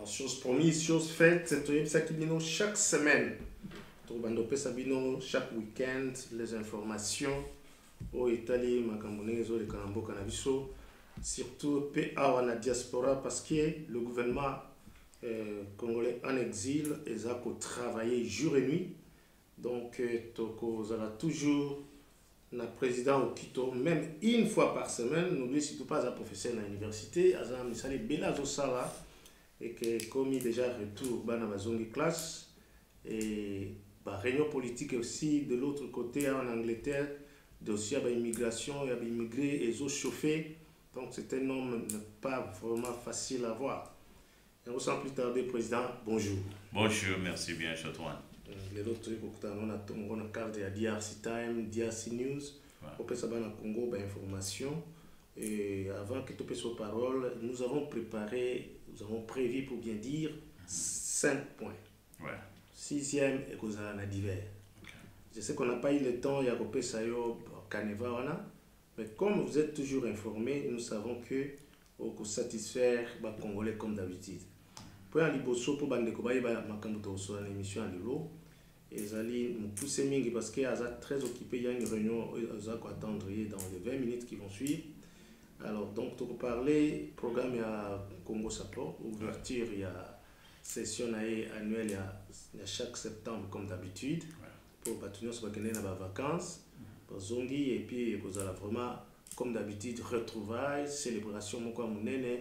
Alors, chose promise, chose faite, c'est ça qui vient chaque semaine. Chaque week-end, les informations au Italie, Makambonezo, le Kanambo, Canabiso, surtout PA en diaspora parce que le gouvernement congolais en exil est à travailler jour et nuit. Donc, vous aurez toujours le président au Quito, même une fois par semaine. N'oubliez surtout pas un professeur à l'université, à Misali Belazo Sala, et que comme il déjà retour dans la zone de classe, et bah, réunion politique aussi de l'autre côté en Angleterre, dossier à l'immigration, il y a immigré et ils ont chauffé. Donc c'est un homme pas vraiment facile à voir. Et sans plus tarder, Président, bonjour. Bonjour, merci bien, Chotouane. Les autres trucs, on a carte de DRC Time, DRC News, on peut savoir dans le Congo, bah, information. Et avant que tu passes aux paroles, nous avons prévu pour bien dire 5 points. Ouais. 6e et cause à divers. Okay. Je sais qu'on n'a pas eu le temps, il y a coupé ça au Caneva, mais comme vous êtes toujours informés, nous savons que on peut satisfaire les Congolais comme d'habitude. Pour un liboso pour bande kobaye ba makambuto sur l'émission à l'eau et zali nous pousser mingi parce que Aza très occupé, il y a une réunion Aza quoi attendre dans les 20 minutes qui vont suivre. Alors donc tu peux parler programme il y a Congo Support, ouverture il y a session annuelle il y a chaque septembre comme d'habitude pour bâtir sur les vacances pour zondi et puis vous allez vraiment comme d'habitude retrouvailles célébration mon quoi mon nene.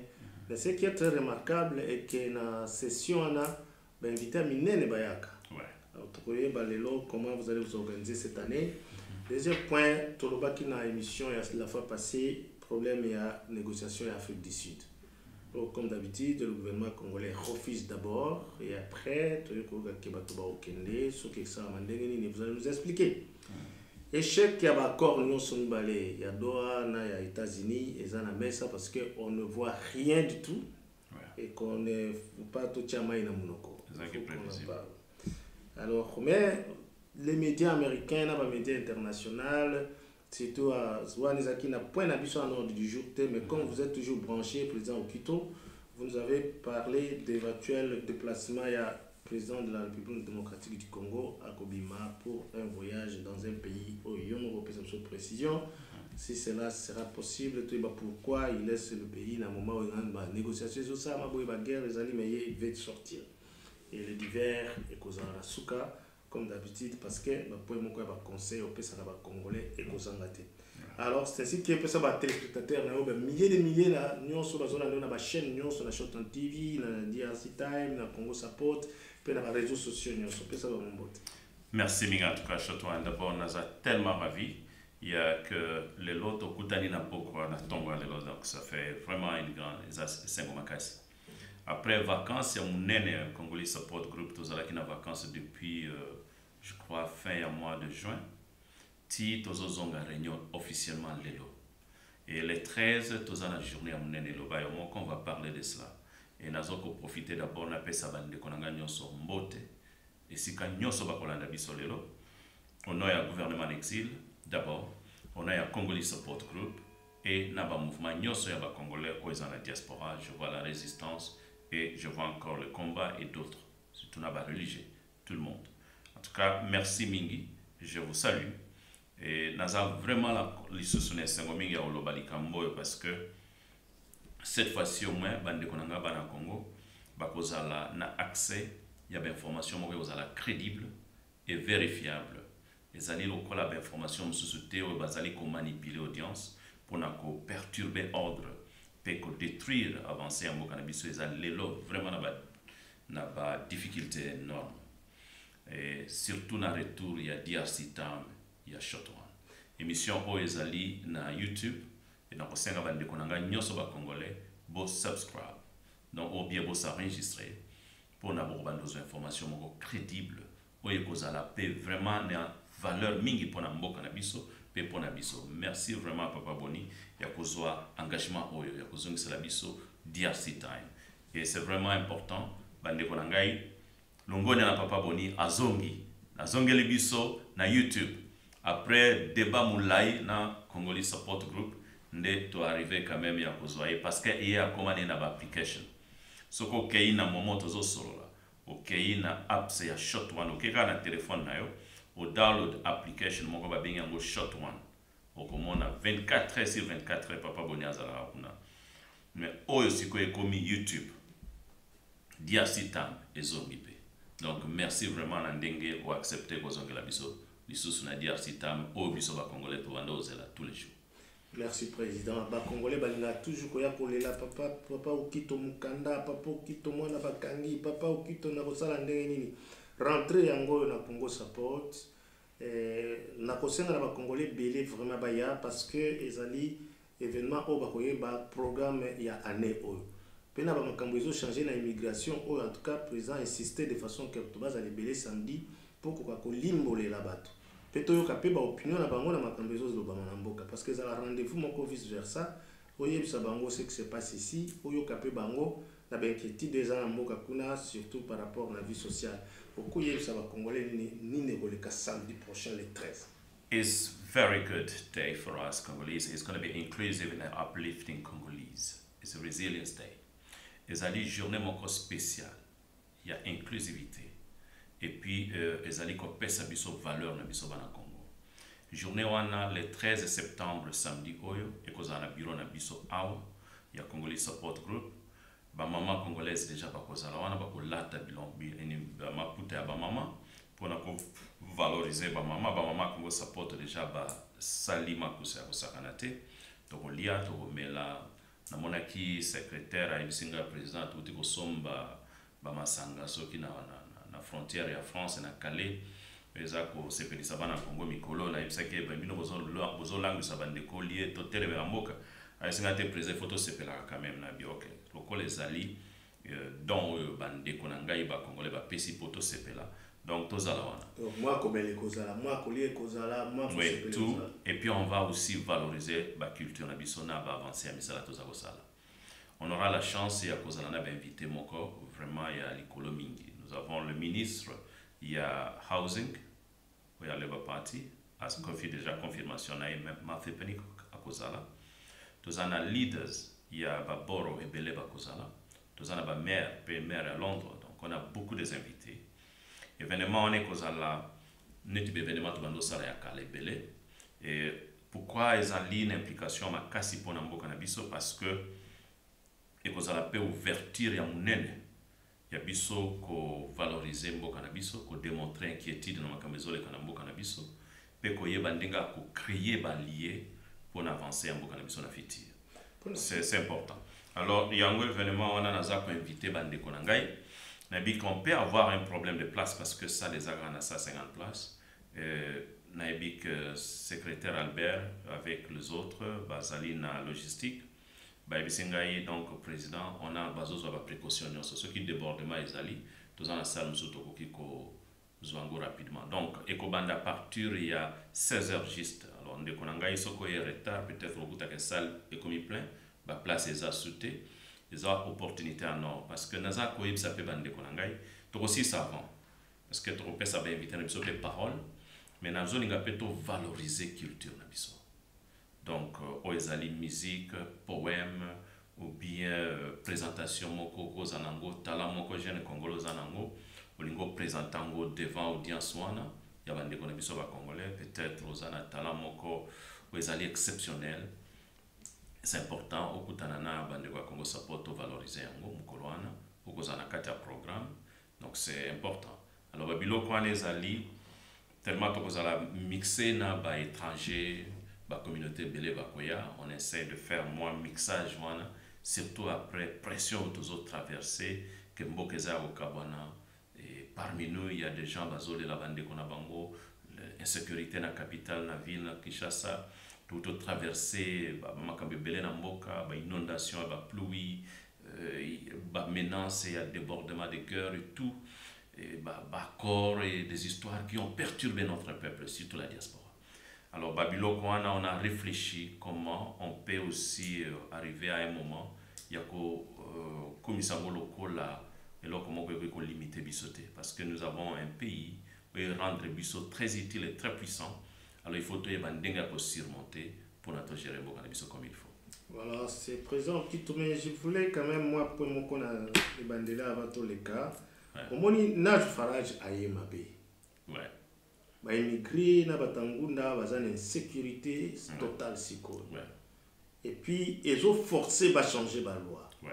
Mais ce qui est très remarquable est que dans la session on a invité à Minene Bayaka. Alors tu voyez comment vous allez vous organiser cette année. Deuxième point, tout le bas qui dans l'émission la fois passée problème et à négociation en Afrique du Sud. Donc, comme d'habitude, le gouvernement congolais refuse d'abord et après, vous allez nous expliquer. Échec qui a un accord, nous sommes balés. Il y a Doha, il y a États-Unis, et ça ça parce qu'on ne voit rien du tout et qu'on ne pas tout chamaï na monoko. Alors, mais les médias américains, les médias internationaux, surtout à Zouanizaki n'a point d'habitude en ordre du jour, mais comme vous êtes toujours branché, président au Quito, vous nous avez parlé d'éventuels déplacements. Il y a le président de la République démocratique du Congo à Kobima pour un voyage dans un pays où il y a une précision. Si cela sera possible, pourquoi il laisse le pays dans le moment où il y a une négociation, la guerre, les alliés, il veut sortir. Et le divers est causé à la souka. Comme d'habitude, parce que pour mon conseil au pays congolais et alors c'est ainsi que ça va téléspectateurs milliers de milliers là nous sur la zone de la chaîne nous sur la Shotouane TV la DRC Time la Congo Support puis les réseaux sociaux nous sur ça va mon bot. Merci Minga en tout cas Chotouane, d'abord on a tellement ravi il y a que les lots au Koutani n'a pas quoi na tonga les lots donc ça fait vraiment une grande après vacances il y a mon nene Congolais Support Group tous là qui na vacances depuis je crois fin du mois de juin, tous ont réunion officiellement l'élo. Et les 13, tous ont la journée à mon élo. On va parler de cela. Et nous avons profité d'abord de la bande qu'on a gagné sur Mbote. Et si nous avons la biso l'élo, on a un gouvernement exil d'abord, on a un Congolais Support Group et nous avons un mouvement Congolais qui est dans la diaspora. Je vois la résistance et je vois encore le combat et d'autres. C'est tout la religion, tout le monde. En tout cas, merci Mingi, je vous salue. Et nous avons vraiment l'issue Mingi au Lobali Kambo parce que cette fois-ci au moins, bande konanga bana Congo, bakozala na accès, il y a des informations bakozala crédibles et vérifiables. Et zali lokola ba information mususu ou bazali ko manipuler l'audience pour na ko perturber ordre, pour détruire avancer en cannabis et zali lelo vraiment na ba difficulté énorme. Et surtout dans le retour, il y a DRC Time, il y a Chotouane. Émission Oezali na YouTube, et donc, si vous avez des Congolais, vous subscribe. Donc, vous bien vous enregistrer pour avoir des informations crédibles. Vous avez la paix vraiment une valeur mingi pour nous cannabis, paix pour nous. Merci vraiment, Papa Boni. Il y a un engagement, il y a un DRC Time. Et c'est vraiment important, bande konangai. Longone na Papa Boni azongi le biso na YouTube après débat moulai na Congolais Support Group nde to arriver quand même ya kozoaye parce que il y a comment na application soko okei na moment tozosolola okei na apps ya shot one okeka na telefone na yo o download application moko babengi yango shot one okomona 24 heures sur 24 heures papa boni azalaka kuna mais oyo sikoyo ekomi YouTube DRC Time ezongi pe donc merci vraiment na ndenge o accepter kozongela biso lisusu na DRC Time oyo biso bakongolais tobanda ozela tous les jours. Merci président. Ba Congolais balinga toujours koya kolela papa okito mukanda papa okito mwana bakangi papa okito na kosala ndenge nini rentrer yango na Congo support na kosenga na ba Congolais belé vraiment baya parce que ezali événement au bakoye ba programme ya année oyo pena ba makambo ezo changer na immigration oyo en tout cas président insisté de façon que to bazali belé samedi pour ko limbolela bato peto yo kapeba opinion na bango na makambo ezo loba na mboka parce que ça la rendez-vous moko vice versa oyebisa bango ce qui se passe ici oyo kapeba bango na benquête des ans na mboka kuna surtout par rapport à la vie sociale okoyebisa ba Congolais ni koleka samedi prochain le 13. It's very good day for us Congolese. It's going to be inclusive and uplifting Congolese. It's a resilience day. Ezali journée moko spéciale. Il y a inclusivité. Et puis ezali ko pesa biso valeur na biso bana Congo. Journée wana le 13 septembre samedi oyo ekozala bureau na biso awa ya Congolese Support Group. Ba mama congolaise déjà bakozala wana bakolata bilombi eni ba maputa ya ba mama pona ko valoriser ba mama Congo Support déjà ba salima kusa kosakana te to kolia to komela na monaki secrétaire a ibisinga président tuti kosomba ba masanga soki na frontière ya France na Calais eza ko sepelisa bana Congo mikolo na ibisake bambino bozo langisa bandeko lié to telebe na mboka ayisinga te président photo sepelaka quand même na bioke lokole ezali donc bandeko na ngai ba Congolais ba pesi poto sepela donc tozala wana moi kobele kozala moi kolie kozala moi oui, tout et puis on va aussi valoriser ba culture na biso na ba avancer à misala toza kosala. On aura la chance ya kozala na ba invité moko vraiment ya likolo mingi. Nous avons le ministre il y a housing il y a Labour Party as confirmé déjà confirmation na Mathieu Penik à kozala. Tozana leaders il y a Baboro et Belé Bakozala. Tozana ba maire à Londres donc on a beaucoup des invités. Événement on est kozala net événement to bando sala ya kala Belé et pourquoi ezali une implication makasi pona mboka na biso parce que ekozala pe ouverture ya munene ya biso ko valoriser mboka na biso ko démontrer inquiétude na makambo ezoleka na mboka na biso pe ko yeba ndenga ko créer ba lié pour avancer en mboka na biso na futur. C'est important. Alors, il y a un événement, on a invité Bandeko Nangai. On peut avoir un problème de place parce que ça, les agrana ça 50 places. Naibik secrétaire Albert avec les autres, Bazali na logistique. Baibisingai donc président, on a bazozo ba précaution ce qui débordement ezali, tous en la salle nous autour qui ko zwango rapidement. Donc ekobanda partir il y a 16h juste. Alors on dekonangai soko est retard peut-être au bout de la salle est comme plein. Ba place eza sauté eza opportunité en or parce que naza koyib ça peut bande konangai to aussi savant parce que to pesa ba inviter na biso des paroles mais na zone nga peto valoriser culture na biso donc ezali musique poème ou bien présentation moko ko zanango tala moko jeune congolais zanango olingo présentango devant audience wana ya bande kona biso ba congolais peut-être ozana tala moko ezali exceptionnel. C'est important au kutanana bande kwa Congo Support valoriser yango mukoloana okozana kati ya programme donc c'est important. Alors babilo kwa nezali tellement tokozala mixer na ba étranger ba communauté belé bakoya on essaie de faire moins mixage wana surtout après pression tous autres traversées que mbokeza au kabana et parmi nous il y a des gens bazole la bande kona bango insécurité na capitale na ville na Kinshasa tout traversé makambe belé na mboka ba inondation ba pluie ba menace et débordement de cœur et tout et ba corps et des histoires qui ont perturbé notre peuple surtout la diaspora. Alors Babilo Kwana on a réfléchi comment on peut aussi arriver à un moment yako komisango lokola et là comment on peut limiter bisoté parce que nous avons un pays où rendre biso très utile et très puissant. Alors il faut tout surmonter pour notre gérer comme il faut. Voilà, c'est présent qui mais je voulais quand même, moi, pour mon qu'on a les bandela avant tous les cas, au moins, nage farage aye mabé. Ouais. Bah, immigré, na batangunda, bazan insécurité totale, si quoi. Ouais. Et puis, ils ont forcé à changer la loi. Ouais.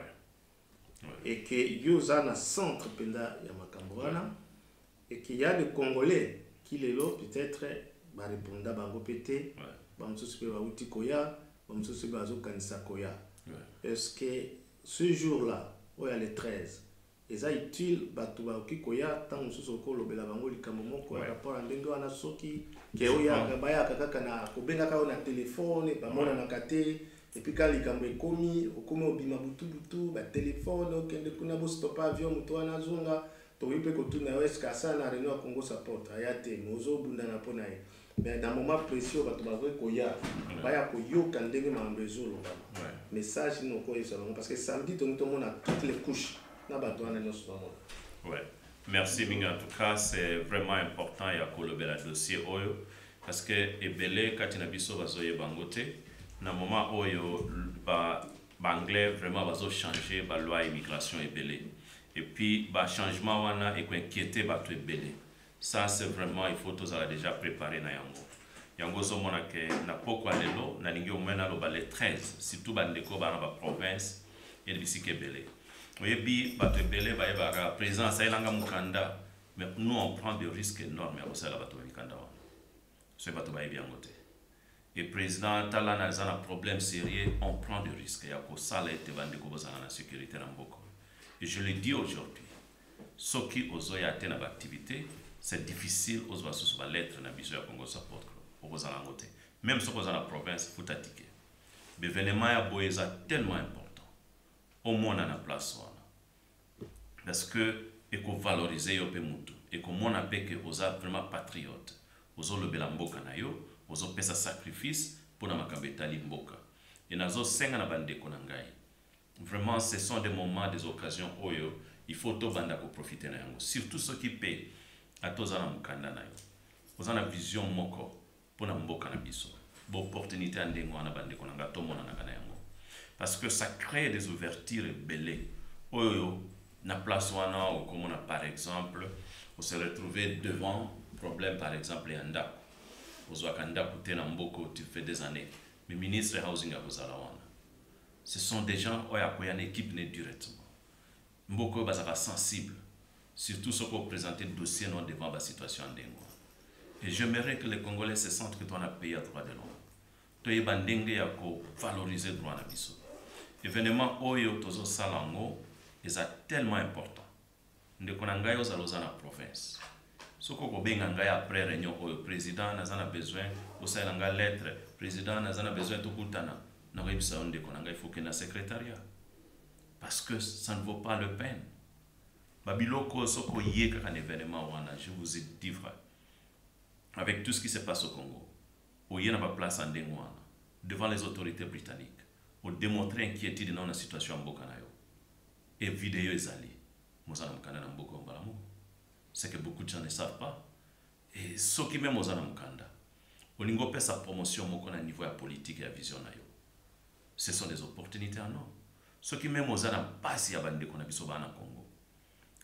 Ouais. Et que yoza na centre penda ya makambwana. Et qu'il y a des Congolais qui les l'ont peut-être bah répondre bango pété. Bamsusu pe ba uti koya, bamsusu ba zo kanisa koya. Est-ce que ce jour-là, où il y a les 13, ils ont utile batu ba uti koya tant mususu ko lobela bango likambo moko ya rapport à ndenge wana soki ke oya baya kaka na kobenga ka na téléphone ba mona na kate. Et puis quand les caméras commis, au comme au bima butu, ba téléphone, ok, de kuna bo stop avion, mutu wana zunga, to wipe ko tuna west kasa na Renault Congo support, ayate, mozo bunda na pona ye. Mais dans moment précieux, ba to ba ko ya, ba ya ko yo kandenge ma mbezulu. Message no ko yesalon parce que samedi tout le monde a toutes les couches na ba to wana no so. Ouais. Merci Minga, en tout cas, c'est vraiment important ya ko lobela dossier oyo parce que ebele katina biso bazoye bangote. Na moment oyo ba anglais vraiment bazo changer ba loi immigration ebele et puis ba changement wana et ko inquiéter ba to ebele ça c'est vraiment il faut tous déjà préparer na yango zo mona ke na poko alelo na lingi omena lo ba les 13 surtout ba ndeko ba na ba province et bisike ebele oyebi ba to ebele ba yeba présence elanga mukanda mais nous on prend des risques énormes à cause de la bato mikanda wana c'est bato ba yebi yango te. Et président Talana a un problème sérieux, on prend des risques. Il y a que ça là été vendu comme ça la sécurité dans beaucoup. Et je le dis aujourd'hui, ceux qui osent y atteindre l'activité, c'est difficile aux va sous lettre na biso ya Congo support aux alangote. Même ceux qui sont dans la province, faut t'attiquer. L'événement ya boeza tellement important. Au moins dans la place wana. Parce que il faut valoriser yo pe mutu. Et comme on appelle que osa vraiment patriote. Ozo le belamboka na yo. Ozo pesa sacrifice pour na makambetali mboka. Et nazo senga na bandeko na ngai. Vraiment, ce sont des moments, des occasions où il faut tout banda ko profiter na yango. Surtout ceux qui paient à tous na mukanda na yo. Oza na vision moko pour na mboka na biso. Bo opportunité andengo na bandeko na ngato mona na kana yango. Parce que ça crée des ouvertures belées. Oyo na place wana ou comme on a par exemple, on se retrouver devant problème par exemple yanda. Tu fais des années. Mais ministre housing à ce sont des gens qui ont une équipe directement. Mboko bazaka sensible. Surtout ceux qui ont présenté le dossier non devant la situation en Dengo. Et j'aimerais que les Congolais se sentent que tu as payé à droit de l'homme. Tu as valoriser le droit de l'homme. Événement Oyo Tozo Salango est tellement important. Nous avons dans la province. Ce qu'on a après réunion, le président n'a besoin de lettre, le président n'a besoin de kutana. Il faut qu'il y ait un secrétariat. Parce que ça ne vaut pas la peine. Babiloko, ce qu'on y a un événement, je vous ai dit vrai. Avec tout ce qui se passe au Congo, il y a une place en Dengouana, devant les autorités britanniques, pour démontrer inquiétude dans la situation en Bokanayo. Et vidéo est allée. Nous allons en Bokanayo. C'est que beaucoup de gens ne savent pas. Et ceux qui même aux Anamukanda, au niveau de sa promotion au niveau politique et à vision, ce sont des opportunités en or. Ceux qui même aux Anam passent à bande qu'on a besoin en Congo.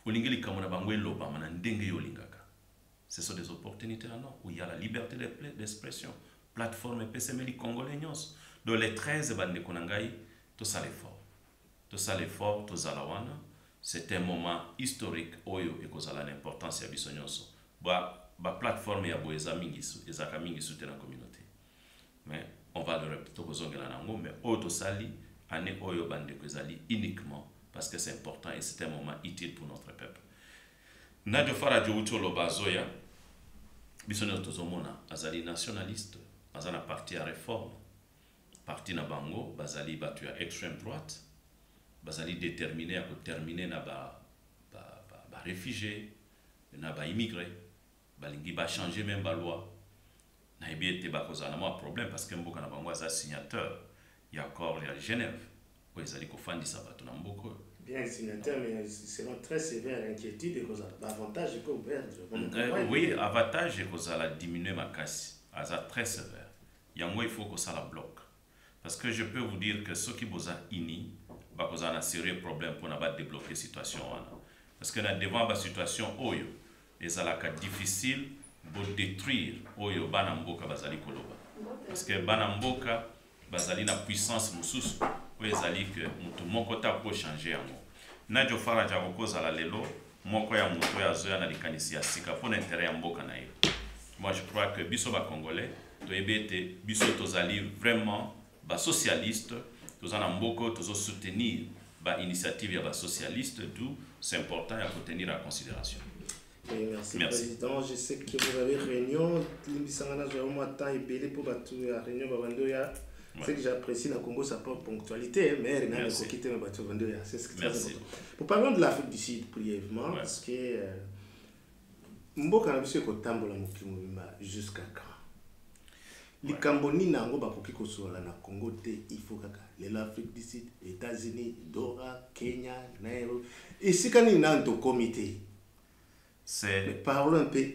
Au niveau de Kamona Banguelo, Bamana Ndenge Yolingaka. Ce sont des opportunités en or où il y a la liberté d'expression. Plateforme et PCML Congolais. Dans les 13 bandes qu'on a tout ça l'effort. Tout ça l'effort, tout ça la wana. C'est un moment historique oyo et cause à l'importance ya biso nyonso. Ba plateforme ya boeza mingisu, ezaka mingisu te na communauté. Mais on va le répéter kozongela nango mais auto sali ane oyo bande kozali uniquement parce que c'est important et c'est un moment utile pour notre peuple. Na de fara de utolo bazoya biso nyonso tozomona azali nationaliste, azana parti à réforme, parti na bango bazali batu ya extrême droite. Bazali déterminé à terminer na ba réfugiés, na ba immigrés, balingi ba changer même ba loi. Na bien te ba cause na moi problème parce que mboka na bango za signateur, il y a accord à Genève. Où ils allaient ko fandi ça bato na mboko. Bien signateur mais c'est très sévère inquiétude et cause avantage que ouvert. Oui, avantage cause la diminuer ma casse, aza très sévère. Yango il faut que ça la bloque. Parce que je peux vous dire que ceux qui vous ont ini, vous avez un sérieux problème pour ne débloquer la situation. Parce que devant la situation, c'est difficile de détruire Oyo Banamboka Bazali Koloba. Parce que Banamboka Bazali na puissance mususu, ezali que mutu moko ta peut changer yango. Na jo fara ja kokoza la lelo, moko ya mutu ya zoya na likanisi ya sika pour l'intérêt ya mboka na yo. Moi je crois que biso ba congolais, to ebete biso tozali vraiment ba socialiste, tozana mboko tozo soutenir ba initiative ya ba socialiste, d'où c'est important à tenir en considération. Oui, merci, Président. Je sais que vous avez réunion. J'ai au moins temps et belé pour battre la réunion. C'est que j'apprécie dans le Congo sa propre ponctualité, mais rien ne peut quitter ma bateau. C'est ce qui est très important. Pour parler de l'Afrique du Sud brièvement, parce que Mboka na biso ko tambola mukimuma jusqu'à quand? Les Camboni nango bakoki ko sola na Congo te, il faut kaka l'Afrique du Sud, États-Unis, Dora, Kenya, Nairobi. Ici quand il y a un comité. Mais parlons un peu.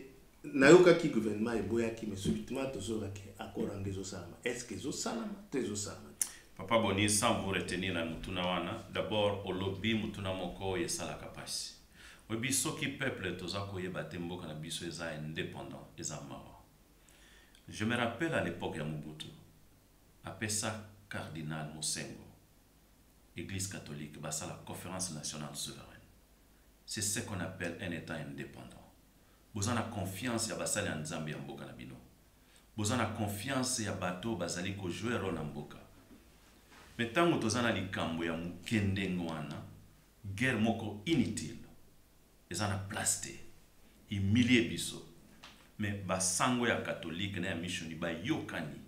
Nayoka qui gouvernement et boya qui me subitement toujours accord en Gézosalama. Est-ce que Gézosalama, Gézosalama? Papa Boni, sans vous retenir na mutuna wana, d'abord au lobby mutuna moko yesala kapasi. Obi soki peuple tozako yebate mboka na biso eza indépendant, eza mara. Je me rappelle à l'époque ya Mobutu, après ça cardinal Mosengo, Église catholique, basa la conférence nationale souveraine. C'est ce qu'on appelle un État indépendant. Vous avez confiance ya basali en Zambie mboka na bino. Vous avez confiance ya bato basali ko jouer rôle en mboka. Mais tant que tozana likambo ya mukende ngwana, guerre moko inutile. Ils en a plasté, humilié biso. Mais basango ya catholique na ya missioni ba yokani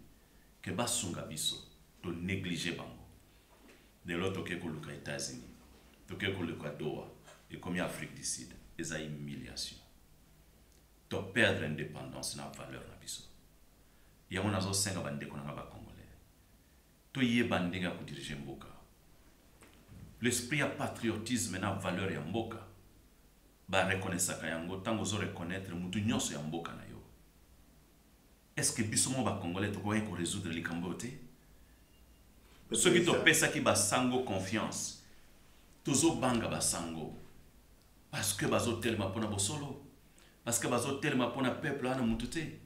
que basunga biso to négliger bango. De l'autre que ko luka États-Unis, to que ko luka Doha et comme Afrique du Sud, ils a humiliation. To perdre l'indépendance na valeur na biso. Ya mona zo senga bande ko na ba congolais. To yé bande nga ko diriger mboka. L'esprit ya patriotisme na valeur ya mboka. Ba reconnaître yango tango zo reconnaître mutu nyonso ya mboka na yo. Est-ce que biso mo ba congolais to ko résoudre likambo te? Ceux qui to pesa ki ba sango confiance. Tozo banga ba sango. Parce que bazo tellement pona bosolo. Parce que bazo tellement pona peuple ana mutute.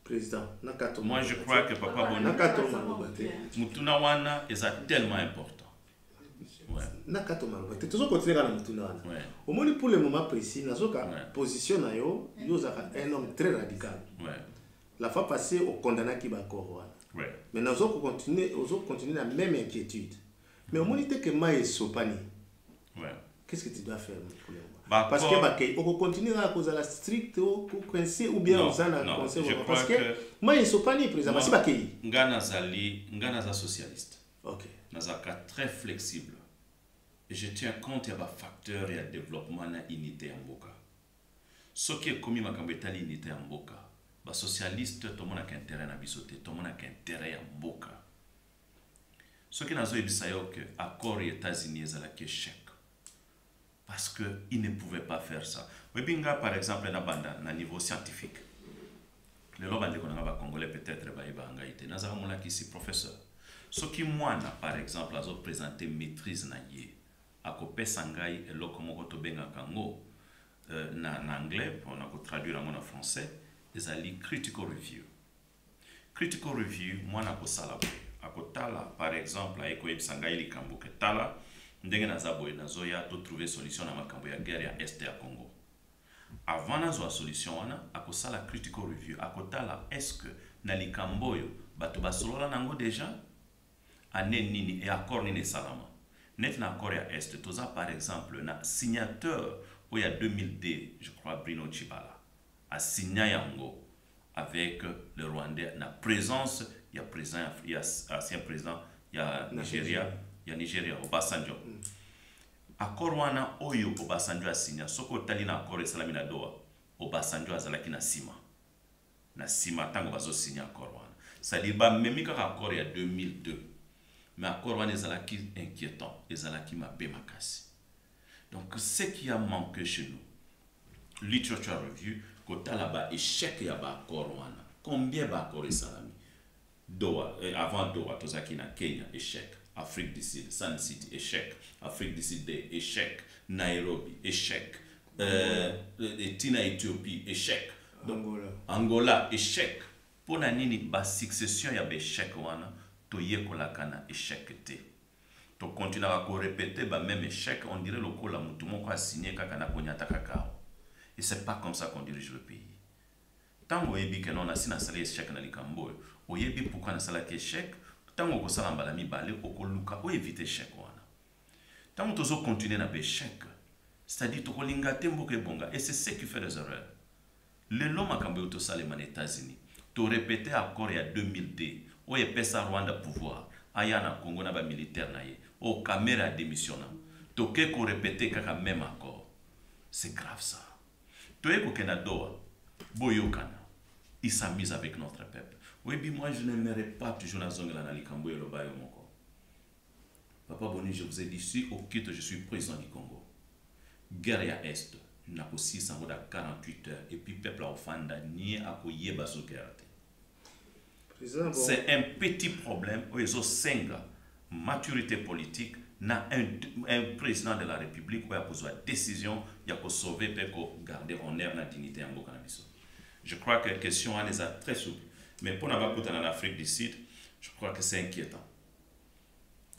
Président, moi je crois que papa Boni mutuna wana est tellement important. Nakato malo. Toujours continuer à mutuna. Au moins pour le moment précis, nazoka position na yo, un homme très radical. La fois passée au condamné qui va corroir. Mais nous allons continuer la même inquiétude. Mais au moins il que maïs sopani. Qu'est-ce que tu dois faire pour le moment? Parce que on continue à cause de la stricte ou bien on s'en a conseil parce que maïs sopani président si bakei. Ngana za socialiste. OK. Nazaka très flexible. Et je tiens compte ya ba facteur ya développement na unité ya mboka. Ce qui est commis makambo etali unité ya mboka. Ba socialiste to mona ka intérêt na biso te, to mona ka intérêt ya mboka. Ce qui nazo ebisa yo que accord les États-Unis ezalaki échec. Parce que ils ne pouvaient pas faire ça. Webinga par exemple na banda na niveau scientifique. Le lobande ko na ba congolais peut-être ba ibanga ite. Nazaka mona kisi professeur. Ce qui moi par exemple azo présenter maîtrise na yé. Akope sangai eloko moko to benga kango na anglais on a traduire en français ezali critical review. Critical review moi na ko sala akotala par exemple aiko sangai likambo ke tala ndenge na zabo na zoya to trouver solution na makambo ya guerre ya est ya Congo. Avant na zo solution wana akosala critical review akotala est-ce que na likambo yo bato basolola nango déjà ane nini et accord nini salama. Net na accord ya est toza par exemple na signateur au ya 2002 je crois Bruno Tshibala a signé yango avec le Rwandais na présence il y a président il y a ancien président il y a Nigeria Obasanjo. Accord wana oyo Obasanjo a signé soko tali na accord salami na Doha Obasanjo azalaki na sima tango bazo signé accord wana. Ça dit ba memi ka accord ya 2002. Mais accord wana ezalaki inquiétant, ezalaki mabe makasi. Donc ce qui a manqué chez nous, literature review, kota là-bas échec ya ba accord wana. Combien ba accord salami? Doha, avant Doha, tozaki na Kenya, échec. Afrique du Sud, Sun City, échec. Afrique du Sud, échec. Nairobi, échec. Tina, Éthiopie, échec. Angola, échec. Pour la nini, ba succession ya be échec wana, to yekolaka na échec te. To continuer à répéter ba même échec, on dirait le ko la mutu moko a signé kaka na konyata kakao. Et c'est pas comme ça qu'on dirige le pays. Tant que yebi que non a sina sala échec na likambo, o yebi pourquoi na sala échec, tant que sala mbala mi balé okoluka o éviter échec wana. Tant que tozo continuer na be échec, c'est-à-dire to kolinga tembo ke bonga et c'est ce qui fait les erreurs. Le long makambo to sala man États-Unis, to répéter accord il y a 2002, o epesa Rwanda pouvoir, aya na Congo na ba militaire na ye, o caméra démissionnant. To ke ko répéter kaka même accord. C'est grave ça. Toyeko Kenadoa, Boyokana, il s'amuse avec notre peuple. Oui, bien moi je n'aimerais pas toujours la zone de l'Alikambo et le Bayo Moko. Papa Boni, je vous ai dit, si au Quito je suis président du Congo, guerre à Est, n'a pas 648 heures, et puis peuple a offanda, ni à koye baso guerre. C'est un petit problème, où ils ont 5 maturité politique. Na un président de la République qui a besoin de décision, il a sauver pour garder honneur la dignité en Bokanabiso. Je crois que la question est très souple. Mais pour n'avoir en Afrique du Sud, je crois que c'est inquiétant.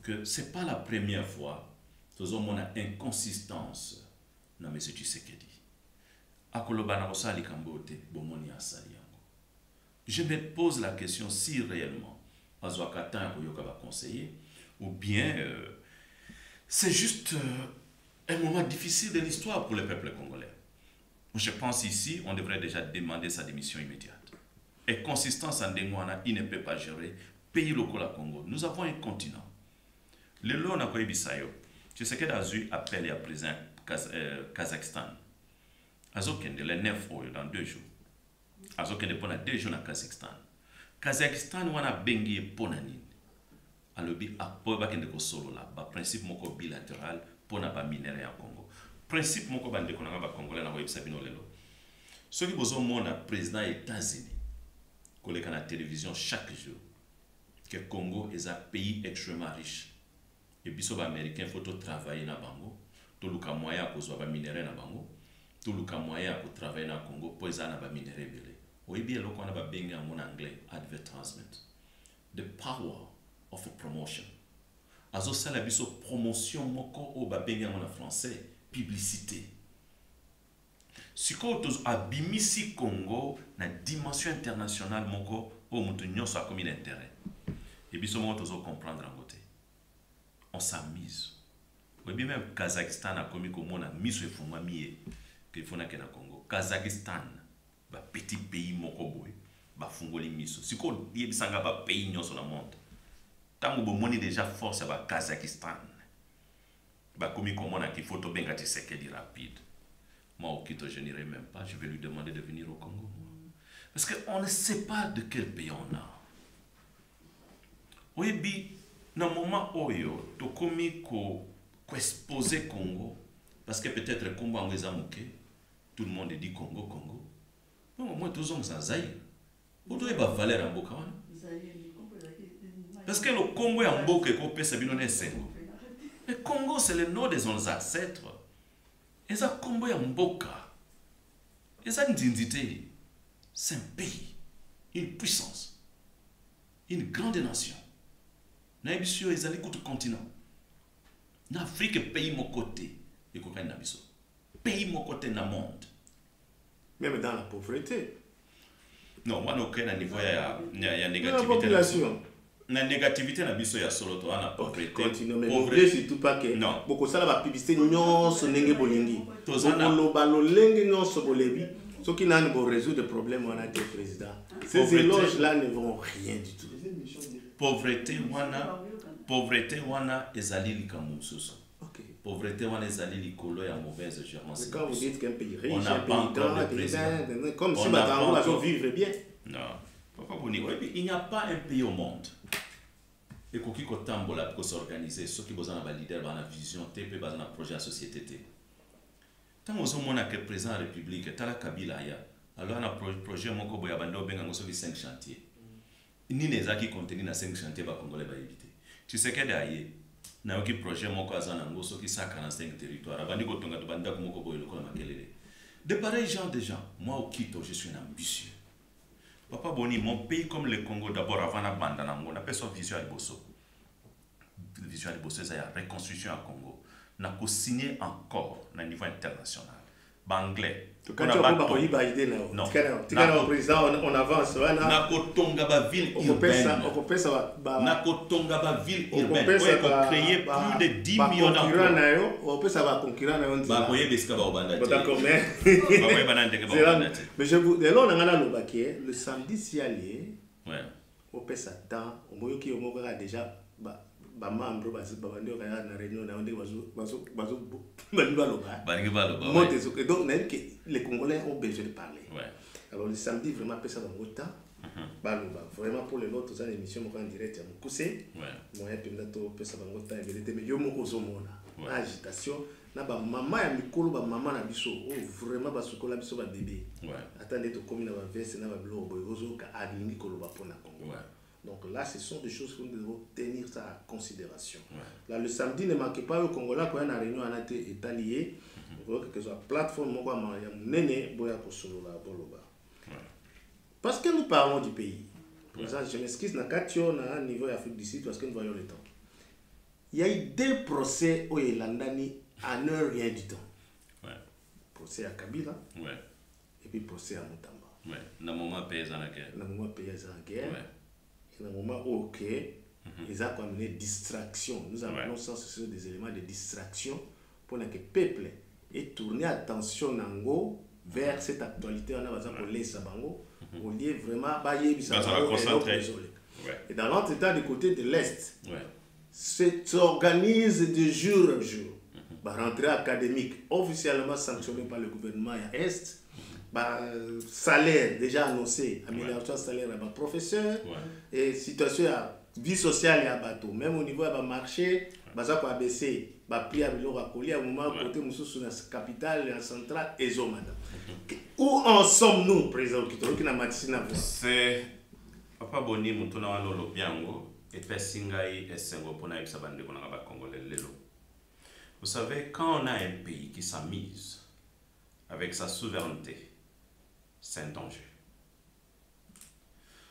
Que ce n'est pas la première fois que nous avons une inconsistance dans M. Tshisekedi. Je me pose la question si réellement Azwakatan va conseiller ou bien c'est juste un moment difficile de l'histoire pour le peuple congolais. Je pense ici, on devrait déjà demander sa démission immédiate. Et consistance en Dengwana, il ne peut pas gérer. Pays local à Congo. Nous avons un continent. Le long à Koyebisayo, tu sais que Azu appelle à présent Kazakhstan. Azokende le 9 oyo dans 2 jours. Azokende pona 2 jours na Kazakhstan. Kazakhstan wana bengi pona nini. Alobi apo bakende ko solo la ba principe moko bilatéral pona ba minerai en Congo. Principe moko bande ko na ba congolais na web sabino lelo. Ce qui bozo mona président des États-Unis koleka na télévision chaque jour que Congo est un pays extrêmement riche. Et biso ba américain faut travailler na bango, to luka moyen ko zo ba minerai na bango, to luka moyen ko travailler na Congo po ezana ba minerai belé. Oyebi eloko na ba benga en anglais advertisement. The power of a promotion. Azo sala biso promotion moko o ba benga en français publicité. Siko to abimisi Congo na dimension internationale moko o mutu nyonso a comme intérêt. Et biso moko to comprendre en côté. On s'amuse. Oui, bien même Kazakhstan a commis comme on a mis sur le mié que faut na Congo. Kazakhstan, ba petit pays moko boy, ba fungoli miso. Siko yebisanga ba pays nyonso na monde. Tant que moni déjà force à Kazakhstan, bah comme on a qu'il faut to benga Tshisekedi rapide. Moi au Quito je n'irai même pas, je vais lui demander de venir au Congo. Parce qu'on ne sait pas de quel pays on a. Oui, bi dans moment oyo to komi ko exposer Congo parce que peut-être Congo en Zamuke, tout le monde dit Congo Congo. Non, moi tous on ça Zaïre. Vous devez pas valeur en Bokawana. Parce que le Congo est en Boka et qu'on peut se binonner Sengo. Le Congo, c'est le nom de nos ancêtres. Et ça, Congo est en Boka. Et ça, une identité. C'est un pays, une puissance, une grande nation. Naïbisio, ils allaient tout continent. L'Afrique, pays mon côté. Et qu'on gagne Nabiso. Pays mon côté dans le monde. Même dans la pauvreté. Non, moi, nous, à niveau, il y a négativité. La population. La négativité na biso ya solo to ana pauvreté. Pauvreté surtout pas que non. Beaucoup ça la publicité nyonso ndenge bolingi. Tozana ba lolenge nyonso bolebi. Ce qui n'a pas résoudre le problème on a des présidents. Ces éloges là ne vont rien du tout. Pauvreté wana ezali likamu mususu. Pauvreté wana ezali likolo ya mauvaise gérance. Quand vous dites qu'un pays riche, on n'a pas encore de président. Comme si Batango va vivre bien. Non. Il n'y a pas un pays au monde et qui peut s'organiser, ceux qui ont un leader, une vision, un projet de société. Tant que vous avez un président de la République, Tala Kabila, alors un projet qui a 5 chantiers. ni les qui contenus dans 5 chantiers ba congolais ba éviter tu sais que d'ailleurs na qui projet moko azana ngoso qui ça 45 territoires abandi ko tonga to banda ko moko boyelo ko makelele de pareils gens de gens moi au Quito je suis un ambitieux papa boni mon pays comme le Congo d'abord avant la bande na ngo na personne vision liboso ça ya reconstruction à Congo na ko signer encore na niveau international banglais quand tu as pas idée là tika président on avance na ko tonga ba ville urbaine na ko tonga ba ville urbaine pour créer plus de 10 millions d'emplois on peut ça va concurrent na on ba koye beska ba obanda d'accord mais ba koye banande ke ba obanda mais je vous de là on a ngana lobakie le samedi si aller ouais on peut ça temps au moyo ki au moko déjà ba membre basi ba bandi okaya na réunion na onde bazo baloba monte so donc les Congolais ont besoin de parler ouais alors le samedi vraiment pesa bango temps baloba vraiment pour les autres ça émission mo en direct ya mukuse ouais moi et puis ndato pesa bango temps vérité mais yo moko zomona agitation na ba mama ya mikolo ba mama na biso vraiment ba sukola biso ba bébé ouais attendez to comme na ba veste na ba bilo boy ozo ka alingi koloba pona Congo ouais. Donc là, ce sont des choses que nous devons tenir ça en considération. Ouais. Là, le samedi, ne manquez pas au Congo, là, quand il y a une réunion en État lié, vous voyez que ce soit plateforme, parce que nous parlons du pays. Pour ça, je m'excuse, dans le niveau d'Afrique du Sud, parce que nous voyons le temps. Il y a eu 2 procès au Elandani en un rien du temps. Ouais. Procès à Kabila ouais. et puis procès à Moutamba. Ouais. Dans le moment paysan en guerre. Dans le moment paysan en guerre. Ouais. Dans le moment où ils ont amené distraction. Nous appelons ça, ce sont des éléments de distraction pour que le peuple ait tourné attention vers cette actualité. On a besoin de laisser Bango. Au lieu vraiment et dans l'autre état du côté de l'Est, s'organise de jour en jour. Rentrée académique officiellement sanctionnée par le gouvernement à Est. Salaire déjà annoncé, amélioration de salaire à professeur et situation à vie sociale et à bateau. Même au niveau de marché, ça va baisser, prix à coller à un moment côté sur la capitale, la centrale et Zomada. Où en sommes-nous, président qui n'a pas dit c'est Papa Boni Mutuna Wano Biango et Pessingai et Sengo Pona et Sabande Konanga Congolais Lelo. Vous savez, quand on a un pays qui s'amise avec sa souveraineté, c'est un danger.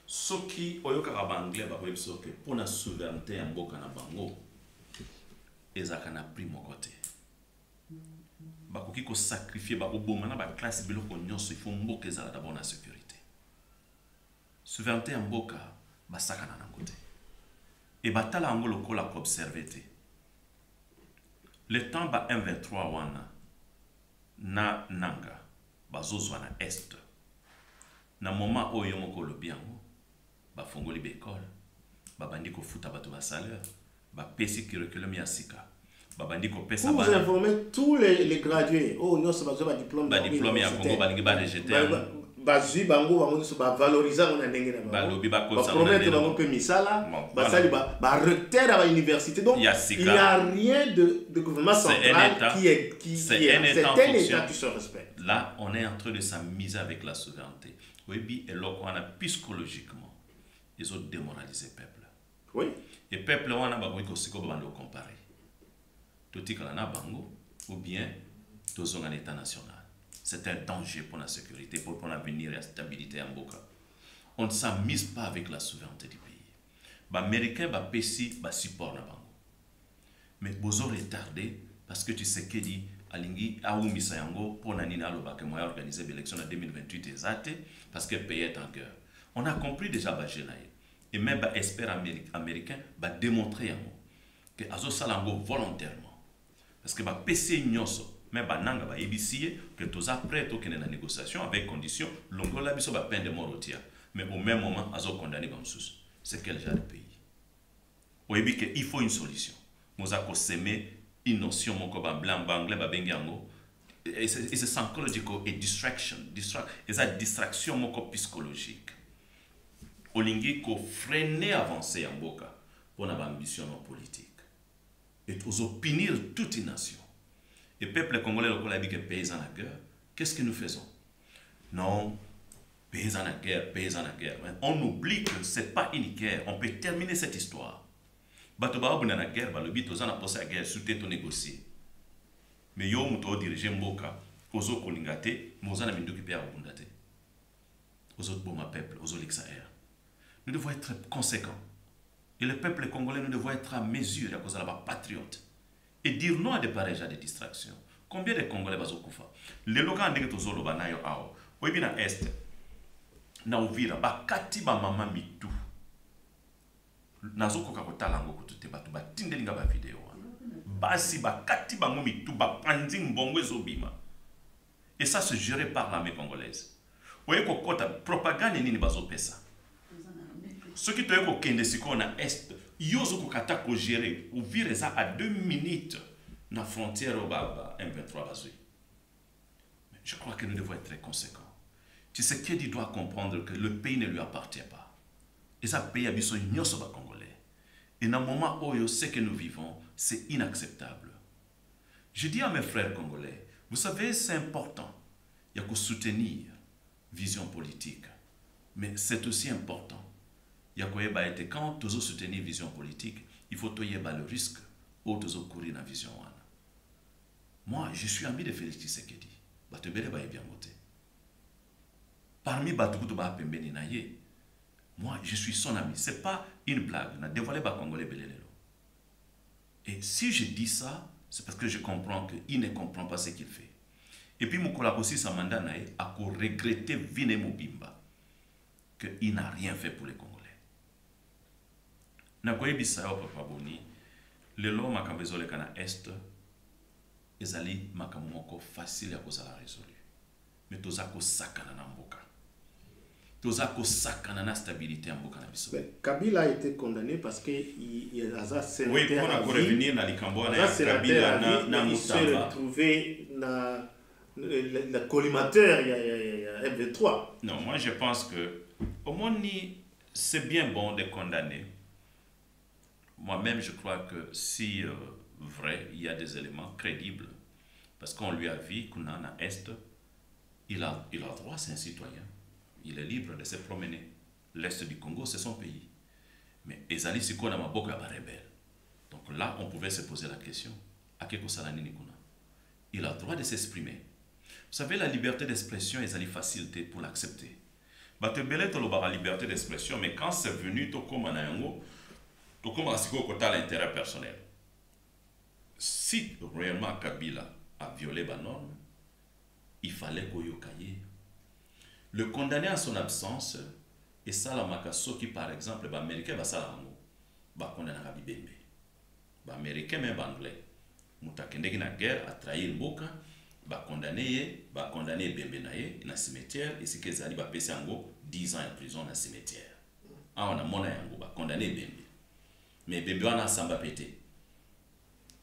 Ce qui, au lieu de pour la souveraineté en Boka na Bango, ils ont pris mon côté. Bakoki ko sacrifier bako bomana ba classe biloko nyonso il faut mboka ezala d'abord na sécurité. Souveraineté en Boka ba sakana na côté. Et batala ngo lokola ko observer te. Le temps ba 1-23 wana na nanga bazozwa na est. Na moment oyo moko lobi yango ba fongoli ba école ba bandi ko futa bato ba salaire ba pesi curriculum ya sika ba bandi ko pesa ba. Vous informez tous les gradués nous ça ba diplôme ba diplôme ya Congo ba lingi ba rejeter ba zui bango bango so ba valoriser on a ndenge na ba lobi ba ko sa promettre bango pe misala ba sali ba recteur à l'université donc il n'y a rien de gouvernement central c'est un état qui se respecte. Là on est en train de s'amuser avec la souveraineté. Oui, et là, on a psychologiquement, ils ont démoralisé le peuple. Oui. Et le peuple, on a comparer. Tout ce qu'on a bango, ou bien, tout un état national. C'est un danger pour la sécurité, pour l'avenir et la stabilité en Boka. On ne s'amuse pas avec la souveraineté du pays. Les Américains, les PC, les support na bango. Mais ils ont retardé, parce que tu sais que dit, alingi aoumi sayango pour nanina lobake moya organiser l'élection en 2028 exact parce que le pays est en guerre. On a compris déjà bajenaye et même ba expert américain ba démontrer yango que azo salango volontairement parce que ba PC nyonso même ba nanga ba ebisiye que tous après to kene na négociation avec condition longola biso ba peine de mort otia mais au même moment azo condamné comme sous. C'est quel genre de pays? Oui que il faut une solution. Nous avons semé une notion mon koba blanc anglais ba bengango it's a psychological a distraction is a distraction mon psychologique olingi ko freiner avancer en boka pour na ambition politique et aux punir toute une nation et peuple congolais le kola bi que pays en la guerre qu'est-ce que nous faisons non pays en guerre, pays en guerre. On oublie que ce n'est pas une guerre. On peut terminer cette histoire. Bato ba abuna na guerre, le but aux posé la guerre, sous to négocier. Mais yo muto diriger mboka, ozo kolingate, mozana minduki pe abundate. Aux autres bon ma peuple, aux autres l'exaère. Nous devons être conséquents. Et le peuple congolais, nous devons être à mesure à cause de la patriote. Et dire non à des pareils à des distractions. Combien de Congolais vont koufa? Les locaux ndenge tozolo banayo ao. Oyebi na est. Na Uvira ba kati ba mama mitu. Nazo koka kotala ngo kutute batu ba tindelinga ba video. Basi ba kati ba mitu ba pandi mbongo ezobima. Et ça se géré par l'armée congolaise. Oye kokota propagande nini bazo pesa. Ce qui te ko kende siko na est, yozo kokata ko gérer Uvira ça à 2 minutes na frontière au baba M23 bazui. Je crois que nous devons être très conséquents. Tshisekedi doit comprendre que le pays ne lui appartient pas. Et ça pays a besoin de Congolais. Et dans le moment où ce que nous vivons, c'est inacceptable. Je dis à mes frères congolais, vous savez, c'est important. Il y a que soutenir vision politique. Mais c'est aussi important. Il y a que quand tu soutenir vision politique, il faut toyer le risque ou tu courir dans la vision. Moi, je suis ami de Félix Tshisekedi. Parmi Batoutou Pembeni Naye, moi, je suis son ami. Ce n'est pas une blague. Na dévoilé Congolais Belelelo. Et si je dis ça, c'est parce que je comprends qu'il ne comprend pas ce qu'il fait. Et puis, mon collègue aussi, Samanda Naye, a regretté Vine Mobimba qu'il n'a rien fait pour les Congolais. Nakoye Bissao Papa Boni, le long Makambezole Kana Est, ezali makamoko facile à cause de la résolu. Mais tozako sakana na mboka. Tozako sakana na stabilité en mboka na biso. Kabila a été condamné parce que il a sénateur. Oui, pour revenir na likambo na Kabila na Mutamba. Il s'est retrouvé na le collimateur il y a M23. Non, moi je pense que au moins c'est bien bon de condamner. Moi-même je crois que si vrai, il y a des éléments crédibles. Parce qu'on lui a vu qu'on a un Est, il a droit, c'est un citoyen. Il est libre de se promener. L'Est du Congo, c'est son pays. Mais Ezali Sikona Maboka est rebelle. Donc là, on pouvait se poser la question. Il a droit de s'exprimer. Vous savez, la liberté d'expression, Ezali facilité pour l'accepter. Batebele la liberté d'expression, mais quand c'est venu, Tokoma Nayango, Tokoma Siko Kota l'intérêt personnel. Si réellement Kabila a violé la norme, il fallait qu'il y. Le condamner en son absence, et ça, la makaso qui par exemple, les Américains, va condamner à Bibembe. Les Américains, même Anglais, Moutakendeki na guerre, a trahi le Boka, va condamner Bembe dans le cimetière, et ce qu'ils allaient passer en 10 ans en prison dans le cimetière. Ah, on a mon yango, va condamner Bembe. Mais Bembe, on a samba pété.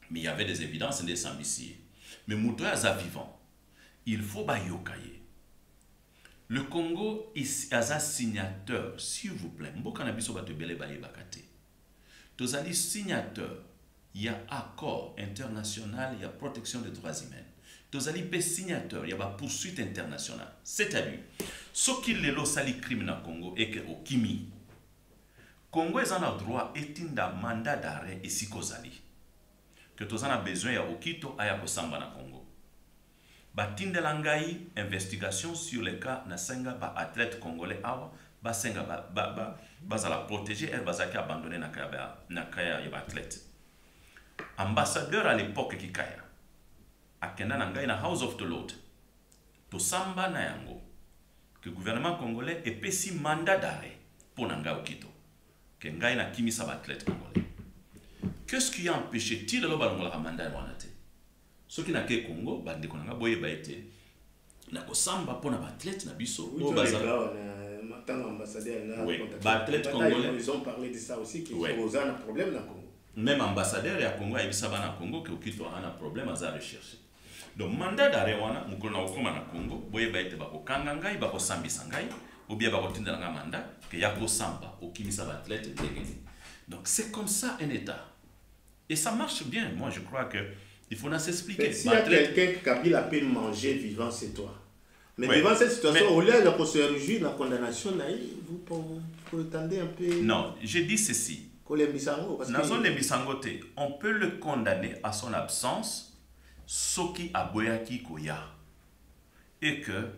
Mais il y avait des évidences des sambiciers. Mais Moutoya est vivant. Il faut bayokaye. Le Congo est un signateur, s'il vous plaît. Mbokanabiso batebele baye bakate. Tozali signateur. Il y a accord international, il y a protection des droits humains. Tozali pe signateur, il y a poursuite internationale. C'est-à-dire, ce qui est le sali crime dans le Congo est que au Kimi. Congo est en droit et un mandat d'arrêt ici kozali. Que tous en a besoin ya okito aya kosamba na Congo. Batindela ngai investigation sur le cas na senga ba athlète congolais awa ba senga ba za la protéger elle ba za ki abandonner na kaya ya athlète. Ambassadeur à l'époque qui kaya akenda na ngai na House of the Lord to samba na yango que le gouvernement congolais ait pesi mandat d'arrêt pour nanga okito que ngai na kimisa ba athlète congolais. Qu'est-ce qui a empêché Tile le ballon la mandat wanate? Ce qui n'a que Congo, bande konanga boye ba été na kosamba pona ba athlète na biso o bazala tant ambassadeur là athlète congolais ils ont parlé de ça aussi qui pose un problème dans Congo. Même ambassadeur ya Congo a bisaba na Congo que okito a un problème à za recherche. Donc mandat d'arrêt wana mukolo na okoma na Congo boye ba été ba kokanga ngai ba kosambisa ngai ou bien ba kotinda nga mandat que ya kosamba okimisa ba athlète ndenge. Donc c'est comme ça un état. Et ça marche bien. Moi, je crois qu'il faut s'expliquer. S'il y a quelqu'un que Kabila peut manger vivant, c'est toi. Mais devant cette situation, au lieu de se réjouir de la condamnation, vous prétendez un peu... Non, je dis ceci. On peut le condamner à son absence, soki aboyaki koya. Et que,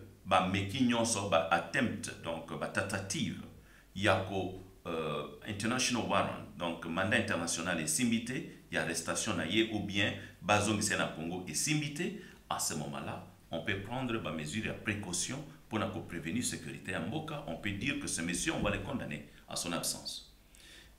meki nyonso, attempt, donc, tentative, yako international warrant, donc mandat international est simbité, il y a arrestation ou bien bazong na Congo est simbité, à ce moment-là, on peut prendre des mesures de précaution pour prévenir la sécurité en Mboka. On peut dire que ce monsieur, on va le condamner à son absence.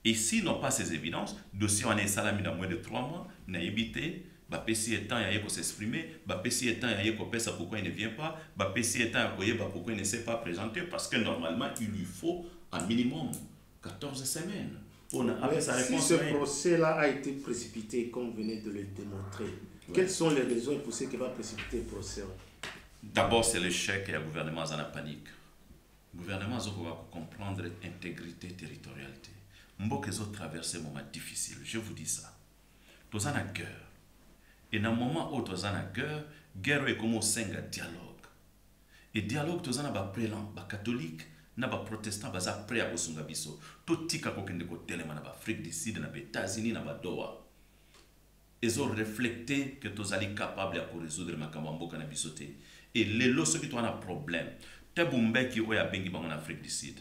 Et s'ils n'ont pas ces évidences, dossier en est salami dans moins de 3 mois, n'a évité, PC étant il y a pour s'exprimer, PC étant il y a pour pourquoi il ne vient pas, PC étant pourquoi il ne s'est pas présenté, parce que normalement il lui faut un minimum 14 semaines. Si ce procès-là a été précipité, comme vous venez de le démontrer, quelles sont les raisons pour ce qui va précipiter le procès? D'abord, c'est l'échec et le gouvernement en panique. Le gouvernement doit comprendre l'intégrité territorialité. Mboka ont traversé un moment difficile, je vous dis ça. Tous en a guerre. Et dans le moment où tous en a guerre est comme au sein de dialogue. Et dialogue, tous en a prélant, catholique, na ba protestant baza prêt à bosunga biso. Tout tika kokende ko telema na ba Afrique du Sud, na ba États-Unis, na ba Doha. Ils ont reflété que tous allez capables de résoudre makambo mboka na bisote. Et les lots qui ont un problème. Tebumbe qui oya bengi bango en Afrique du Sud.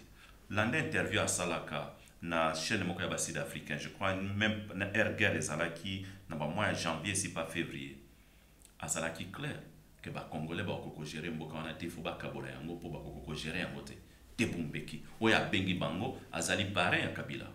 L'année interview à Salaka na chaîne mokoya ba Sud africain, je crois même na guerre ezalaki na ba mois janvier si pas février. Azalaki clair que ba congolais ba koko gérer mboka wana te fo ba kabola yango po ba koko gérer yango te. Tebumbeki oya bengi bango azali parrain à Kabila.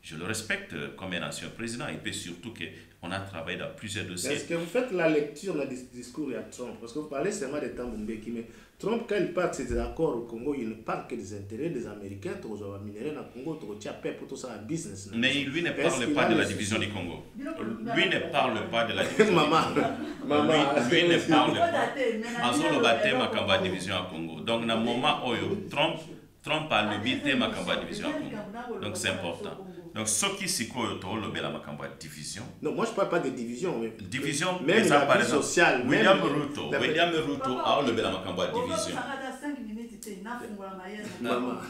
Je le respecte comme un ancien président et puis surtout qu'on a travaillé dans plusieurs dossiers. Est-ce que vous faites la lecture du discours à Trump? Parce que vous parlez seulement de Tambumbeki, mais Trump, quand il parle de ces accords au Congo, il ne parle que des intérêts des Américains, tout ça, minerais dans le Congo, tout ça, pour tout ça, business. Mais lui ne parle pas de la division du Congo. Lui ne parle pas de la division du Congo. Lui ne parle pas. En solo baptême, à la division du Congo. Donc, dans le moment où Trump a le thème à la division du Congo. Donc, c'est important. Donc, ce qui s'y colle au lobby la division. Non, moi je ne parle pas de division. Mais division, même ça, la par vie exemple, sociale. William Ruto a le lobby la division.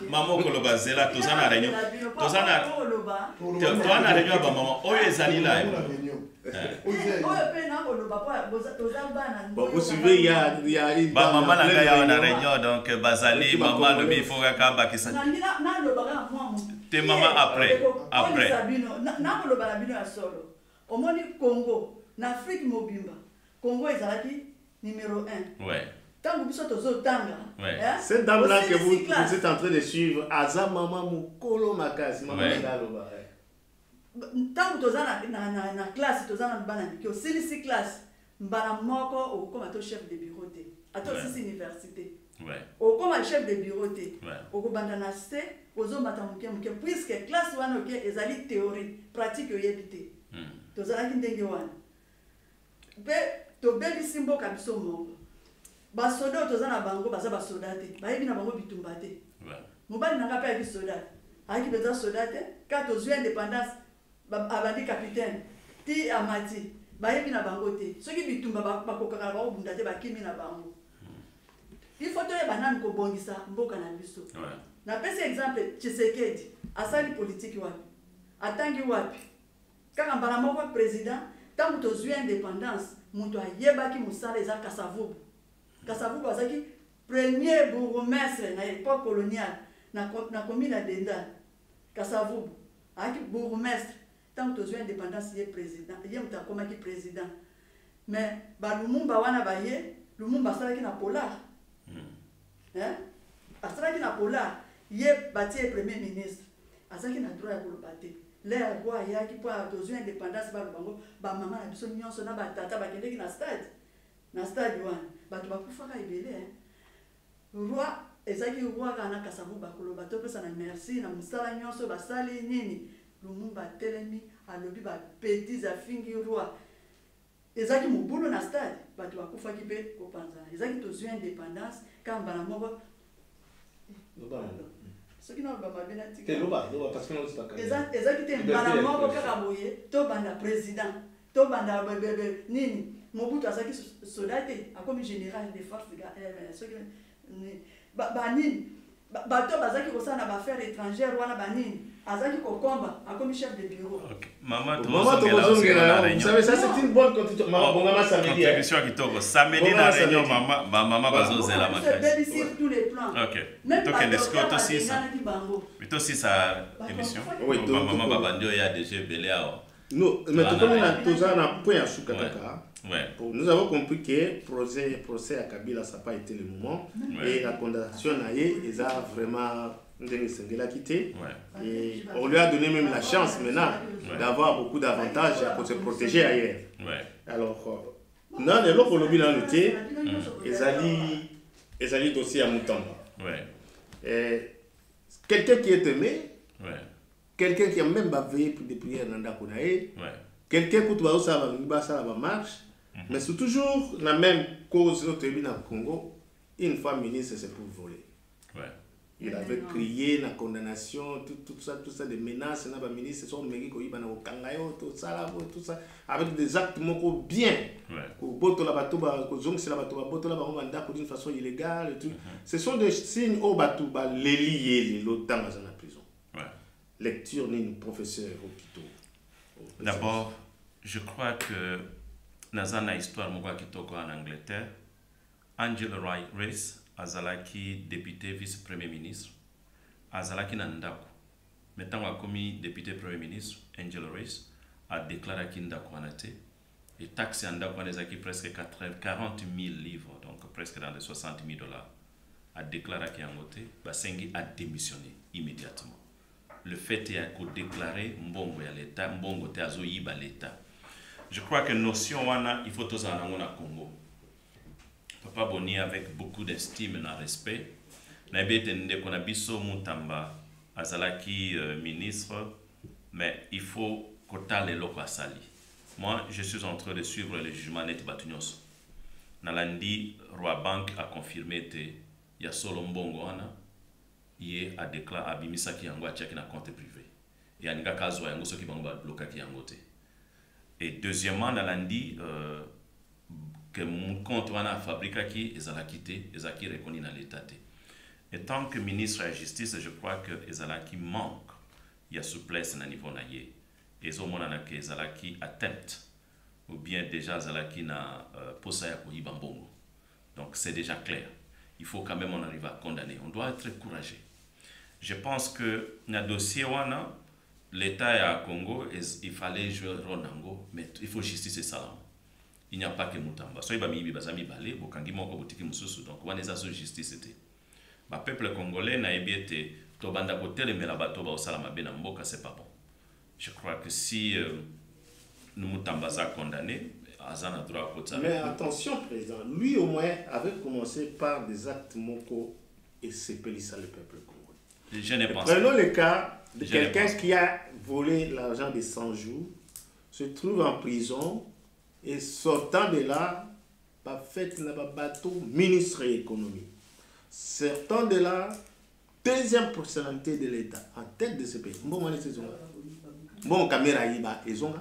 Maman koloba zela tozana réunion. Tozana réunion ba maman oyo ezali là. Bon, vous suivez, il y a maman na gaya na réunion donc bazali maman le il faut ka ba kisa. Te maman après. Na koloba la bino ya solo. Omoni Congo, na Afrique mobimba. Congo ezalaki numéro 1. Ouais. Cette dame-là que vous êtes en train de suivre, Aza Maman Mukolo Makasi, Maman Ngaloba. Tant que tu as na classe, tu as na banane, que aussi si classe, mbana moko ou comme un chef de bureau te, à toi aussi université. Ou comme un chef de bureau te, ou comme bandana C, aux hommes matamuke muke, puisque classe wana ok, ezali théorie, pratique yebite. Tu as na kindenge wana. Be to bebi simbo kabiso moko. Basoda tozana bango baza basoda te bayebi na bango bitumba te mobali nanga pe abi soda aki beza soda te ka tozwi indépendance abandi capitaine ti amati bayebi na bango te soki bitumba bakokaka bango bunda te bakimi na bango il faut toye banani kobongisa mboka na biso na pesi exemple Tshisekedi asali politique wapi atangi wapi kaka mbala moko président tangu tozwi indépendance mutu ayebaki musala eza Kasavubu Kasavubu azaki premier bourgmestre na époque coloniale na commune à Denda. Kasavubu aki bourgmestre tant que tozwi indépendance ye président ye muta komaki président mais ba Lumumba wana ba ye Lumumba asalaki na Polar asalaki na Polar ye batie premier ministre azaki na droit ya koloba te l'air roi yaki po tozwi indépendance ba bango ba mama na biso nyonso na ba tata bakendeki na stade wana bato bakufaka ebele roi ezaki roi kana Kasavubu bakoloba topesa na merci na musala nyonso basali nini Lumumba telemi alobi ba petits afingi roi ezaki mobulu na stade bato bakufaki pe kopanzana ezaki tozwi indépendance kamba na moko soki na ba mabena tika parce que non c'est ezaki te mbala moko kaka boye to banda président to banda bebe nini Mobutu azaki soldat a comme général des forces banini bato bazaki kosala na affaire étrangère wana banini azaki kokomba a comme chef de bureau. Maman vous savez ça c'est une bonne contribution. Maman bongama samedi. Contribution kitoko samedi na réunion maman bazozela makasi. C'est sur tous les plans. OK. Même Donc elle escorte aussi ça. bango. Mais aussi sa émission. Maman babandio ya déjà belé awa. Non, mais comme on a tous un point à Soukataka. Ouais. Nous avons compris que le procès à Kabila, ça n'a pas été le moment. Ouais. Et la condamnation, ils ont vraiment quitté. Ouais. Et on lui a donné même la chance maintenant d'avoir beaucoup d'avantages pour se protéger ailleurs. Ouais. Alors, non, les locaux lobby dans le thé, ils allaient aussi à Moutamba. Ouais. Quelqu'un qui est aimé, quelqu'un qui a même veillé pour des prières dans Dakonae, quelqu'un qui a marche. Mais c'est toujours la même cause au Congo. Une fois ministre, c'est pour voler. Ouais. Il avait crié la condamnation, tout ça, des menaces, les ministres sont venus tout ça, avec des actes bien. D'une façon illégale. Ce sont des signes au bateau, les liés, l'OTAN dans la prison. Lecture ni professeur au Quito. D'abord, je crois que dans une histoire en Angleterre, Angela Rice, azalaki député vice-premier ministre, azalaki nandako. Maintenant, comme député premier ministre, Angela Rice a déclaré qu'il ndako anate. Et taxe ndako anezaki presque 40 000 livres, donc presque dans les 60 000 $. A déclaré qu'il angote, Basengi a démissionné immédiatement. Le fait est qu'on déclaré mbongo ya l'État, mbongo te azo yiba l'État. Je crois que notion wana il faut tous en avoir au Congo. Papa Boni avec beaucoup d'estime et de respect. Na betende qu'on a biso Mutamba azalaki ministre, mais il faut kota le loko asali. Moi, je suis en train de suivre le jugement net Batunyos. Nalandi Roi Bank a confirmé que ya solo mbongo wana ye a déclaré abimisa ki yango a check na compte privé. Et aninga kazo yango soki bango ba bloka ki yango te. Et deuxièmement, on a dit que mon compte a fabriqué qui est quitté, est reconnu dans l'État. Et tant que ministre de la Justice, je crois que Ezalaki manque, il y a souplesse à niveau naïe. Et au moment où Ezalaki atteinte, ou bien déjà Ezalaki na posaya pour Ibambongo. Donc c'est déjà clair. Il faut quand même on arrive à condamner. On doit être courageux. Je pense que dans le dossier l'État est à Congo, il fallait jouer Ronango, mais il faut justice et salam. Il n'y a pas que Moutamba. So, il y a des bazami balé, bokangi moko botiki mususu. Donc, on est à ce justice. Le peuple congolais n'a été tobanda kotel mais la bato ba osala bena mboka, c'est pas bon. Je crois que si nous Moutamba a condamné, Azan a droit à mais attention, président, lui au moins avait commencé par des actes moko et c'est ça le peuple congolais. Je ne pense pas. Prenons le cas de quelqu'un qui a volé l'argent de 100 jours, se trouve en prison et sortant de là, pas fait un bateau ministre de l'économie. Sortant de là, deuxième personnalité de l'État en tête de ce pays. Bon, caméra ils ont.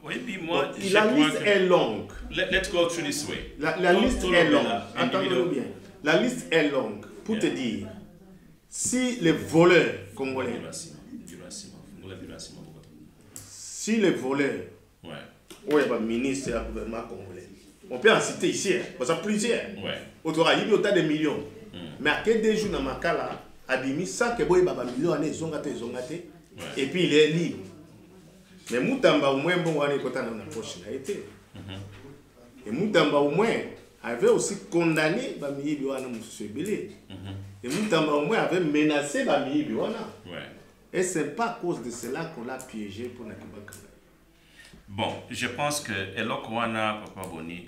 Oui, puis moi, la liste est longue. Let's go through this way. La liste est longue. Entendez-le bien. La liste est longue. Pour te dire, si les voleurs congolais, si les voleurs, ou le ministre et le gouvernement congolais, on peut en citer ici, parce que plusieurs, autour il y a autant de millions. Mais à quel des jours dans ma cas là, Abimi, sans que boy baba millions années, ils ont gâté, et puis il est libre. Mais Moutamba au moins, bon, on est content dans la poche, il a été. Et Moutamba au moins avait aussi condamné Bami Biwana Moussou Belé. Et Moutamba au moins avait menacé Bami Biwana. Et ce n'est pas à cause de cela qu'on l'a piégé pour la Kibaka. Bon, je pense que eloko wana Papa Boni,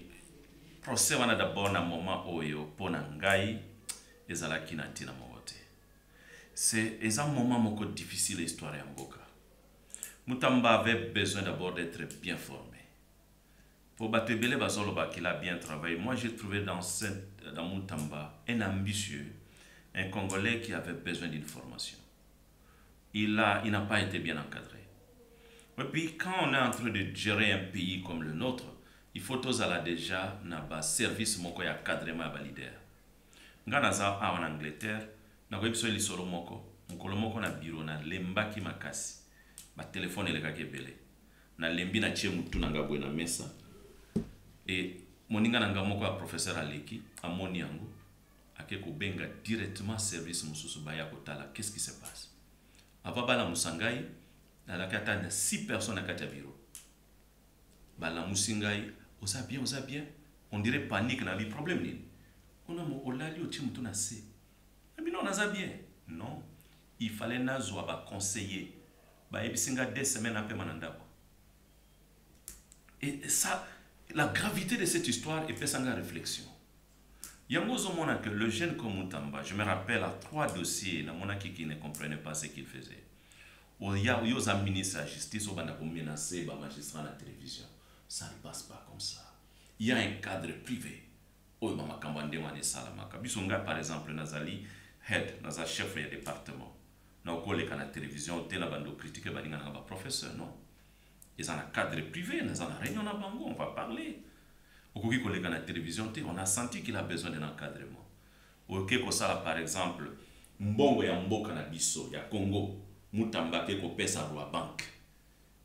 procès wana d'abord na moment oyo pona ngai ezalaki na tina mogote. C'est un moment moko difficile l'histoire ya mboka. Moutamba avait besoin d'abord d'être bien formé. Pour Batebele Bazoloba qu'il a bien travaillé, moi j'ai trouvé dans Moutamba un ambitieux, un Congolais qui avait besoin d'une formation. Il n'a pas été bien encadré. Et puis quand on est en train de gérer un pays comme le nôtre, il faut tozala déjà na ba service moko ya cadrement ya leader. Nga naza en Angleterre, na ko biso lisolo moko, mokolo moko na bureau na lembaki makasi. Ba téléphone elekaki ebele. Na lembi na tie mutu na ngabwe na mesa. Et moninga na ngamo ko professeur Aleki amoni yango ake ko benga directement service mususu baya ko tala qu'est-ce qui se passe. Avant bala musangai na la kata na 6 personnes à kata bureau. Bala musingai osa bien on dirait panique na li problème ni. On a mo olali o timu tuna se. Mais non naza bien. Non, il fallait nazo ba conseiller. Ba ebisinga 2 semaines après manandako. Et ça, la gravité de cette histoire est fait sans réflexion. Yangozo mona que le jeune comme Mutamba, je me rappelle à 3 dossiers, na mona qui ne comprenait pas ce qu'il faisait. Il y a aux ministres de la justice, on a menacé les magistrats à la télévision. Ça ne passe pas comme ça. Il y a un cadre privé. Oh, mama kambande wane salamaka. Bisonga par exemple, nazali head, nazali chef de département. Na okole kana télévision, te na bando critiquer baninga na ba professeur, non. Ils ont un cadre privé, ils ont une réunion à Bango, on va parler. Au Koki collègue à la télévision, on a senti qu'il a besoin d'un encadrement. Au Kekosala, par exemple, Mbongo ya Mboka na biso, ya Congo, Mutamba Keko pesa à banque.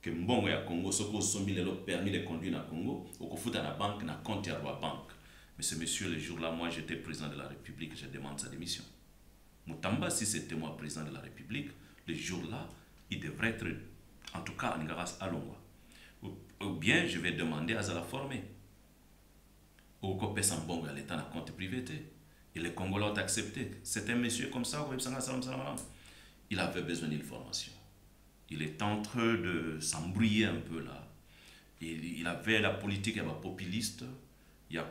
Que Mbongo ya Congo, ce qu'on sommet le permis de conduire na Congo, au Kofuta na banque, na compte à banque. Mais ce monsieur, le jour-là, moi j'étais président de la République, je demande sa démission. Mutamba, si c'était moi président de la République, le jour-là, il devrait être, en tout cas, en Ngaras Alongwa. Ou bien je vais demander à la former. Ou qu'on Sambongo à l'État dans compte privé. Et les Congolais ont accepté. C'est un monsieur comme ça, il avait besoin d'une formation. Il est en train de s'embrouiller un peu là. Il avait la politique populiste. Il a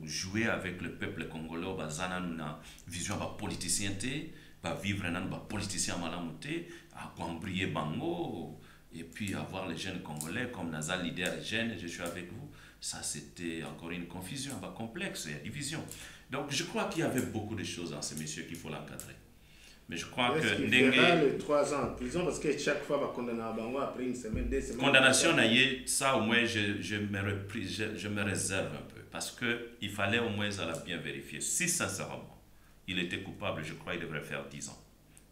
joué avec le peuple congolais. Il a une vision politicien. Il va vivre un politicien malamouté. Il a embrouillé Bango. Et puis avoir les jeunes congolais comme Nazal leader jeune, je suis avec vous, ça c'était encore une confusion, un complexe, il y a division. Donc je crois qu'il y avait beaucoup de choses dans ce monsieur qu'il faut l'encadrer. Mais je crois que... Il fera le 3 ans en prison parce que chaque fois, il va condamner à Bango après une semaine, 2 semaines... Condamnation, ça au moins je me réserve un peu. Parce qu'il fallait au moins bien vérifier. Si sincèrement, il était coupable, je crois qu'il devrait faire 10 ans.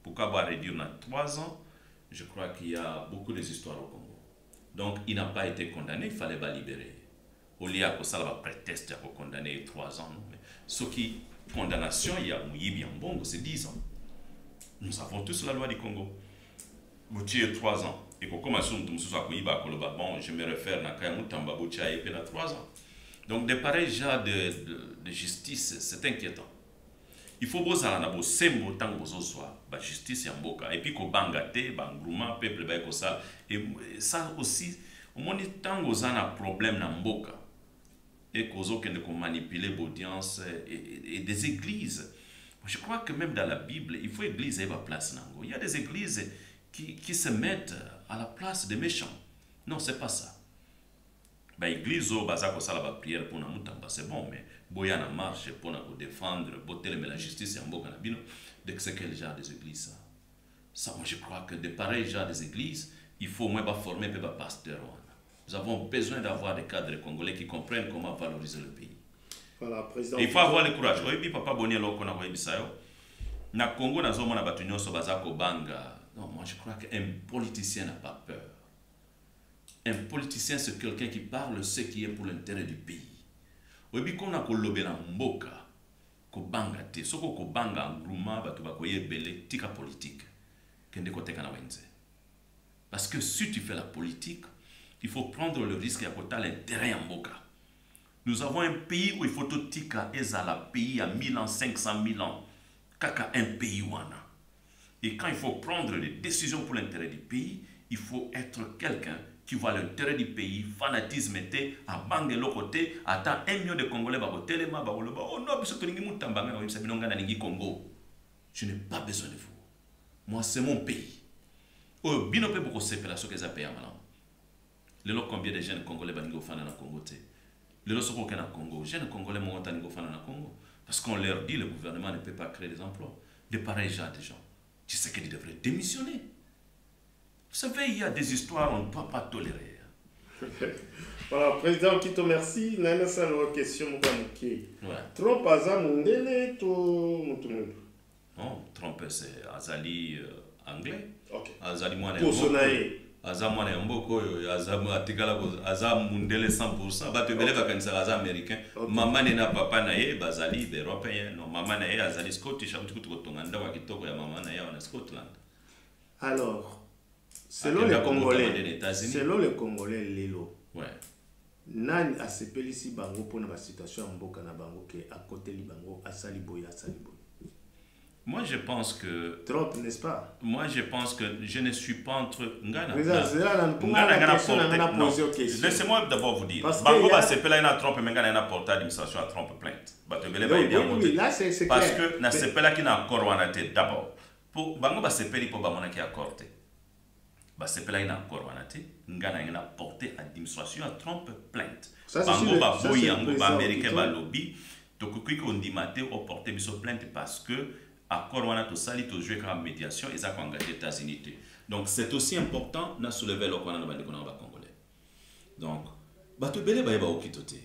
Pourquoi avoir réduit à 3 ans? Je crois qu'il y a beaucoup d'histoires au Congo. Donc, il n'a pas été condamné, il fallait pas libérer. Au lieu de ça, il va prétexte pour condamner 3 ans. Mais ce qui, condamnation, il y a Mouyibi en Bongo, c'est 10 ans. Nous avons tous la loi du Congo. Vous tuez 3 ans. Et quand commence à bon, je me réfère à Kayamutamba, vous tuez 3 ans. Donc, de pareils genres de justice, c'est inquiétant. Il faut que na bo sembo tango bozoswa ba justice ya mboka et puis ko bangate bangruma peuple ba ko ça et ça aussi au moins tango zana problème na mboka et kozo que ne ko manipuler l'audience et des églises. Je crois que même dans la Bible, il faut église eva place nango. Il y a des églises qui se mettent à la place des méchants. Non, c'est pas ça. Ba église o bazako sala ba prière pour na mutamba, c'est bon mais boya na marche pour na défendre botel mais la justice en boka na bino de que c'est quel genre des églises ça moi je crois que de pareils genres des églises il faut au moins pas former pas pasteur. Nous avons besoin d'avoir des cadres congolais qui comprennent comment valoriser le pays. Voilà, président. Il faut avoir le courage. Oyebi papa boni loko na oyebi sayo na Congo na zomo na batu nyonso bazako banga. Non, moi je crois qu'un politicien n'a pas peur. Un politicien, c'est quelqu'un qui parle ce qui est pour l'intérêt du pays. Oyebi kona ko lobela mboka ko banga te soko ko banga ngruma batu bakoye bele tika politique kende ko teka na wenze. Parce que si tu fais la politique, il faut prendre le risque à côté l'intérêt en mboka. Nous avons un pays où il faut tout tika ezala pays à 1000 ans, 500 000 ans, kaka un pays wana. Et quand il faut prendre des décisions pour l'intérêt du pays, il faut être quelqu'un qui voit l'intérêt du pays, fanatisme était, à bangue l'autre côté, attends 1 million de Congolais, oh non, Congo. Je n'ai pas besoin de vous. Moi, c'est mon pays. Oh, bino pe beaucoup c'est la ce que ça paye à malam. Le lot combien de jeunes Congolais bango fan na Congo té. Le lot soko na Congo, jeunes Congolais mon tango fan na Congo parce qu'on leur dit le gouvernement ne peut pas créer des emplois. De pareils gens des gens. Tu sais qu'ils devraient démissionner. Vous savez, il y a des histoires on ne doit pas tolérer. Voilà, président Kito, merci. Nana Salo, question, Moukamuki. Trump, Aza, Mundele, tout Mutumundu. Non, Trump, c'est Azali anglais. Ok. Azali Mwane. Aza Mwane Mboko, Aza Mundele 100%. Bah, tu me lèves quand c'est Aza américain. Maman n'a papa naïe, Bazali, européen. Non, maman naïe, Azali Scottish. Je suis tout le temps en Wakitoko, maman naïe en Scotland. Alors, selon les Congolais, Lilo. Ouais. Nani asepeli si bango pour la situation en mboka na bango ke à côté li bango asali boy. Moi je pense que Trump, n'est-ce pas? Moi je pense que je ne suis pas entre Ngana. Laissez-moi d'abord vous dire. Bango va sepela ina Trump mais Ngana ina porter administration à Trump plainte. Oui, là c'est clair. Parce que na sepela ki na accord wana te d'abord. Pour bango va sepeli pour bamona ki accord te. Ba sepela ina accord wana te. Ngana ina porter administration à Trump plainte. Bango ba boyango ba américain ba lobby. Donc qui on dit maté au porter biso plainte parce que accord wana to sali to jouer comme médiation et ça ko engagé États-Unis. Donc c'est aussi important na soulever le kwana na bandi kona ba congolais. Donc ba to belé ba yeba okitote.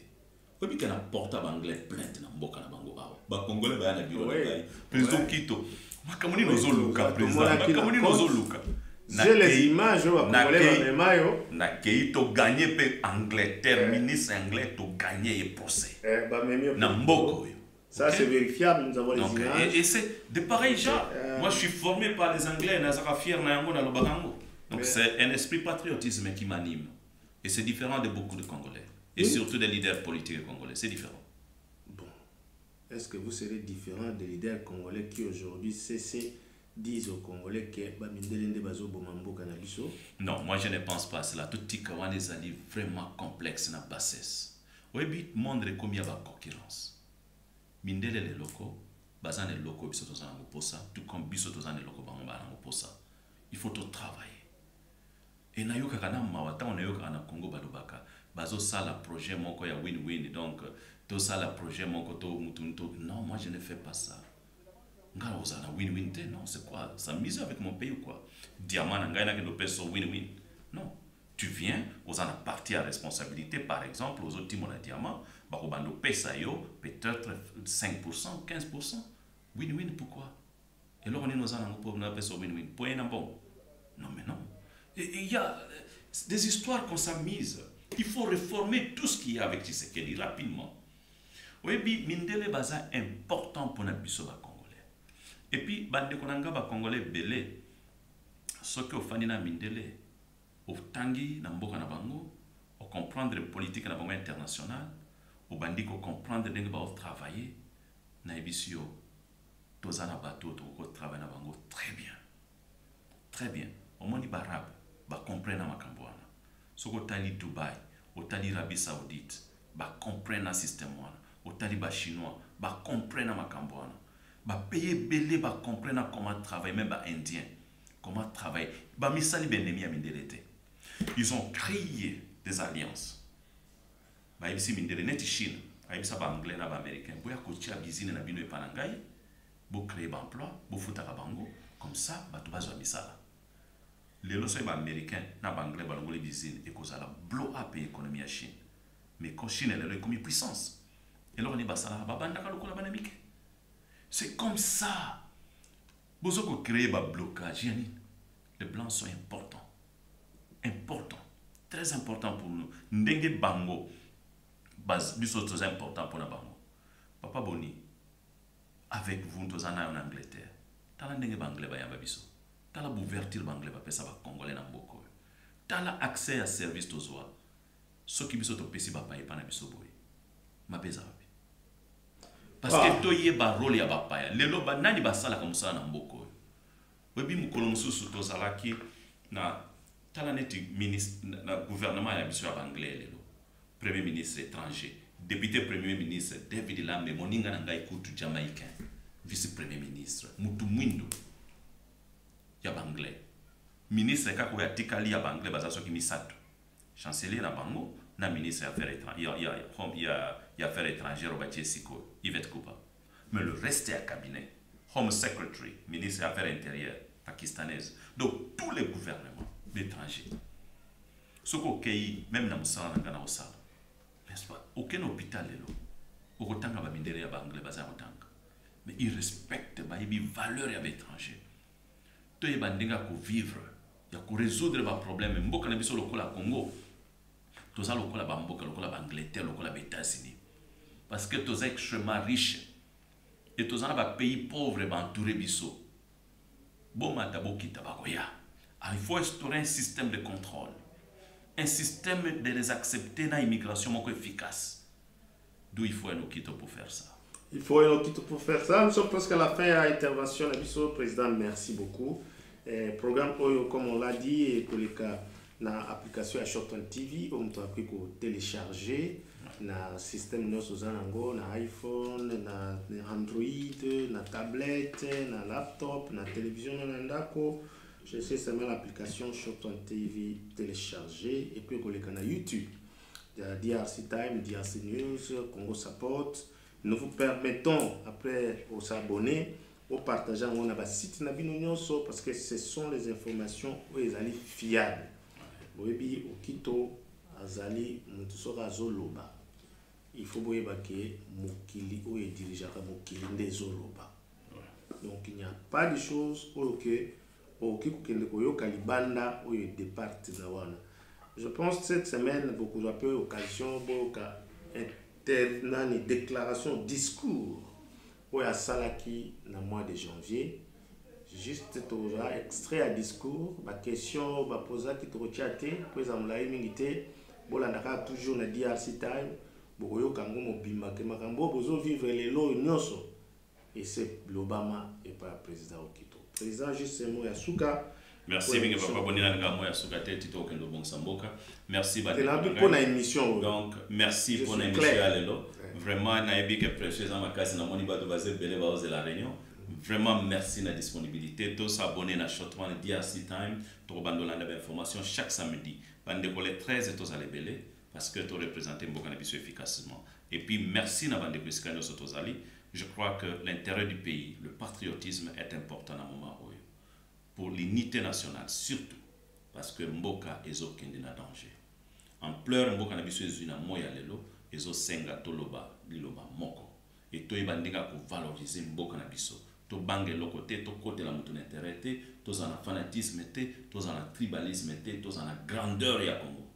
Ko bi kana porter ba anglais plainte na mboka na bango awa. Ba congolais ba na bureau na président Kito. Makamuni nozo luka président. Makamuni nozo luka. J'ai les images au Congolais mayo. Na keito gagner pe Angleterre ministre anglais to gagner le procès. Na mboko. Ça c'est vérifiable, nous avons les images. Et c'est de pareils gens. Moi je suis formé par les Anglais, nazaka fier na yango na lobakango. Donc c'est un esprit patriotisme qui m'anime. Et c'est différent de beaucoup de Congolais. Et surtout des leaders politiques congolais, c'est différent. Bon. Est-ce que vous serez différent des leaders congolais qui aujourd'hui disent aux Congolais que Bamindele Bazo Bomambo Canabiso? Non, moi je ne pense pas à cela. Tout petit kawan les alliés vraiment complexes na bassesse. Oui, montre combien il y a de concurrence. Mindele les locaux, bazan les locaux bisoto zana moposa, tout comme bisoto zana les locaux bangba na moposa. Il faut tout travailler. Et na yoka kana mawata on yoka na Congo balobaka, bazo ça la projet moko ya win-win donc tout ça la projet moko to mutunto. Non, moi je ne fais pas ça. Nga ozana win-win te, non, c'est quoi? S'amuser avec mon pays ou quoi? Diamant nga na kendo peso win-win. Non. Tu viens, aux en partie à responsabilité, par exemple, aux autres timons à diamant, barobando pesa yo, peut-être 5%, 15%. Win-win, pourquoi? Et là, on est nos en pour nous peso win-win. Pour un bon. Non, mais non. Il y a des histoires qu'on s'amuse. Il faut réformer tout ce qu'il y a avec Tshisekedi rapidement. Oui, Mindele baza important pour notre biso ba congolais. Et puis, bande konanga ba congolais belé. Ce que fanina Mindele. Au tangi na mboka na bango, au comprendre les politiques na bango internationale, au bandi ko comprendre ndenge ba travailler na ebisio tozana bateau to ko travailler na bango très bien. Très bien. Au monde barabe ba comprendre makambo wana. Soko tali Dubai, au tali Arabie Saoudite, ba comprendre na système wana, au tali ba chinois, ba comprendre makambo wana. Ba payer belé ba comprendre comment travailler même ba indien. Comment travailler. Ba misali benemi amindelete. Ils ont créé des alliances. Bah ici mindele net Chine, ici ça va anglais na ba américain. Boya kotia bizine na bino e panangai, bo créer ba emploi, bo futa ka bango, comme ça ba to bazo misala. Les lois ba américain na ba anglais ba ngole bizine et cause la blow up économie à Chine. Mais quand Chine elle est comme puissance. Et là on est basala ba banda ka lokola banamike. C'est comme ça. Bozo ko créer ba blocage yani. Les blancs sont importants. Important, très important pour nous. Ndenge bango, base, très important pour nous bango. Papa Boni, avec vous, nous en Angleterre. Tala ndenge bangle ba yamba biso. Tala bouverture bangle ba pesa ba congolais na mboko. Tala accès à service tozoa. Ce qui biso to pesi ba paye pana biso boy. Ma pesa babi. Parce que to yé ba rôle ya ba paye. Lelo ba nani ba sala comme ça na mboko. Webi mukolo mususu to sala ki na tala neti ministre na gouvernement ya biso ya anglais lelo premier ministre étranger député premier ministre David Lambe moninga na ngai kutu jamaïcain vice premier ministre mutu mwindo ya anglais ministre kako ya tikali ya anglais bazaso ki misato chancelier na bango na ministre affaires étrangères ya affaires étrangères obatie siko Yvette Kupa mais le reste est à cabinet home secretary ministre affaires intérieures pakistanaise donc tous les gouvernements d'étrangers. Ce qui même dans le salon, n'est-ce pas? Aucun hôpital est là. Autant que les gens mais ils respectent les valeurs des étrangers. Tout le monde peut vivre, il faut résoudre les problèmes. Si on a le Congo, tout ça, le Angleterre, les États-Unis. Parce que tout ça est extrêmement riche. Et tout ça, les pays pauvres entourés de ça. Il faut instaurer un système de contrôle. Un système de les accepter dans l'immigration efficace. D'où il faut un okito pour faire ça. Il faut un okito pour faire ça. Nous sommes presque à la fin de l'intervention. Président, merci beaucoup. Programme Oyo, comme on l'a dit, et pour les cas, dans l'application à Short on TV, on peut télécharger dans le système de nos iPhone, dans Android, dans tablette, dans laptop, dans télévision, dans je sais seulement l'application Short on TV téléchargée et puis on est sur YouTube. Il y a DRC Time, DRC News, Congo Support. Nous vous permettons après de s'abonner, de partager un site parce que ce sont les informations où ils sont fiables. Boyebi okito azali mutusora zoloba. Il faut boyeba que mokili ou dirigeaka mokili ndezoloba. Donc il n'y a pas de choses auxquelles je pense que cette semaine, beaucoup d'occasions, beaucoup de déclarations, discours, où il y a Salaki dans le mois de janvier. Juste extrait à discours, ma question, ma pose qui te rechaté, puis on l'a immunité, bon la naka toujours na DRC Time, boyo kango mobimba ke makambo bozo vivre les lois nyoso et c'est l'Obama et pas le président Okito. Président juste un mot à Souka. Merci bien papa bonina nga mo ya Souka tete to kendo bon samboka. Merci ba. Pour la émission. Donc merci pour l'émission alelo. Vraiment na ebi que précieusement ma kasi na moni ba to baze belé ba aux la réunion. Vraiment merci de la disponibilité. Tous s'abonner à Shotman DRC Time. Tous bandola d'informations chaque samedi. Bande les 13 et tous à belé parce que tu représentes Mbokanabiso efficacement. Et puis merci na bande Kuskano Sotozali. Je crois que l'intérêt du pays, le patriotisme est important à un moment où pour l'unité nationale surtout parce que Mboka est aucun danger. En pleurs Mbokanabiso est une moya lelo ezo senga toloba liloba moko et to ibandinga ko valoriser Mbokanabiso. To bange le côté, to côté la mouton intérêt, to en fanatisme, to en tribalisme, to en grandeur et à Congo.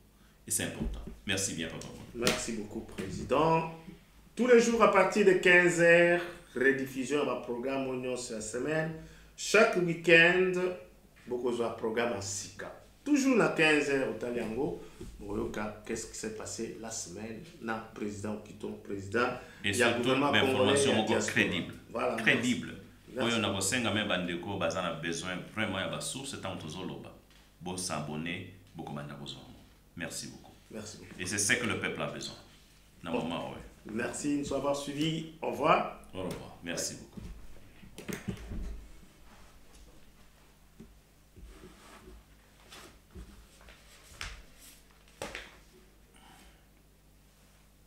Et c'est important. Merci bien, papa. Merci beaucoup, président. Tous les jours à partir de 15h, rediffusion de programme Oignon sur la semaine. Chaque week-end, beaucoup de programme à Sika. Toujours à 15h au Taliango. Qu'est-ce qui s'est passé la semaine? Na président Okito, président. Et surtout, l'information crédible. Voilà, crédible. On a besoin vraiment de sources pour s'abonner. Merci beaucoup. Merci beaucoup. Et c'est ce que le peuple a besoin. Merci de nous avoir suivis. Au revoir. Au revoir. Merci beaucoup.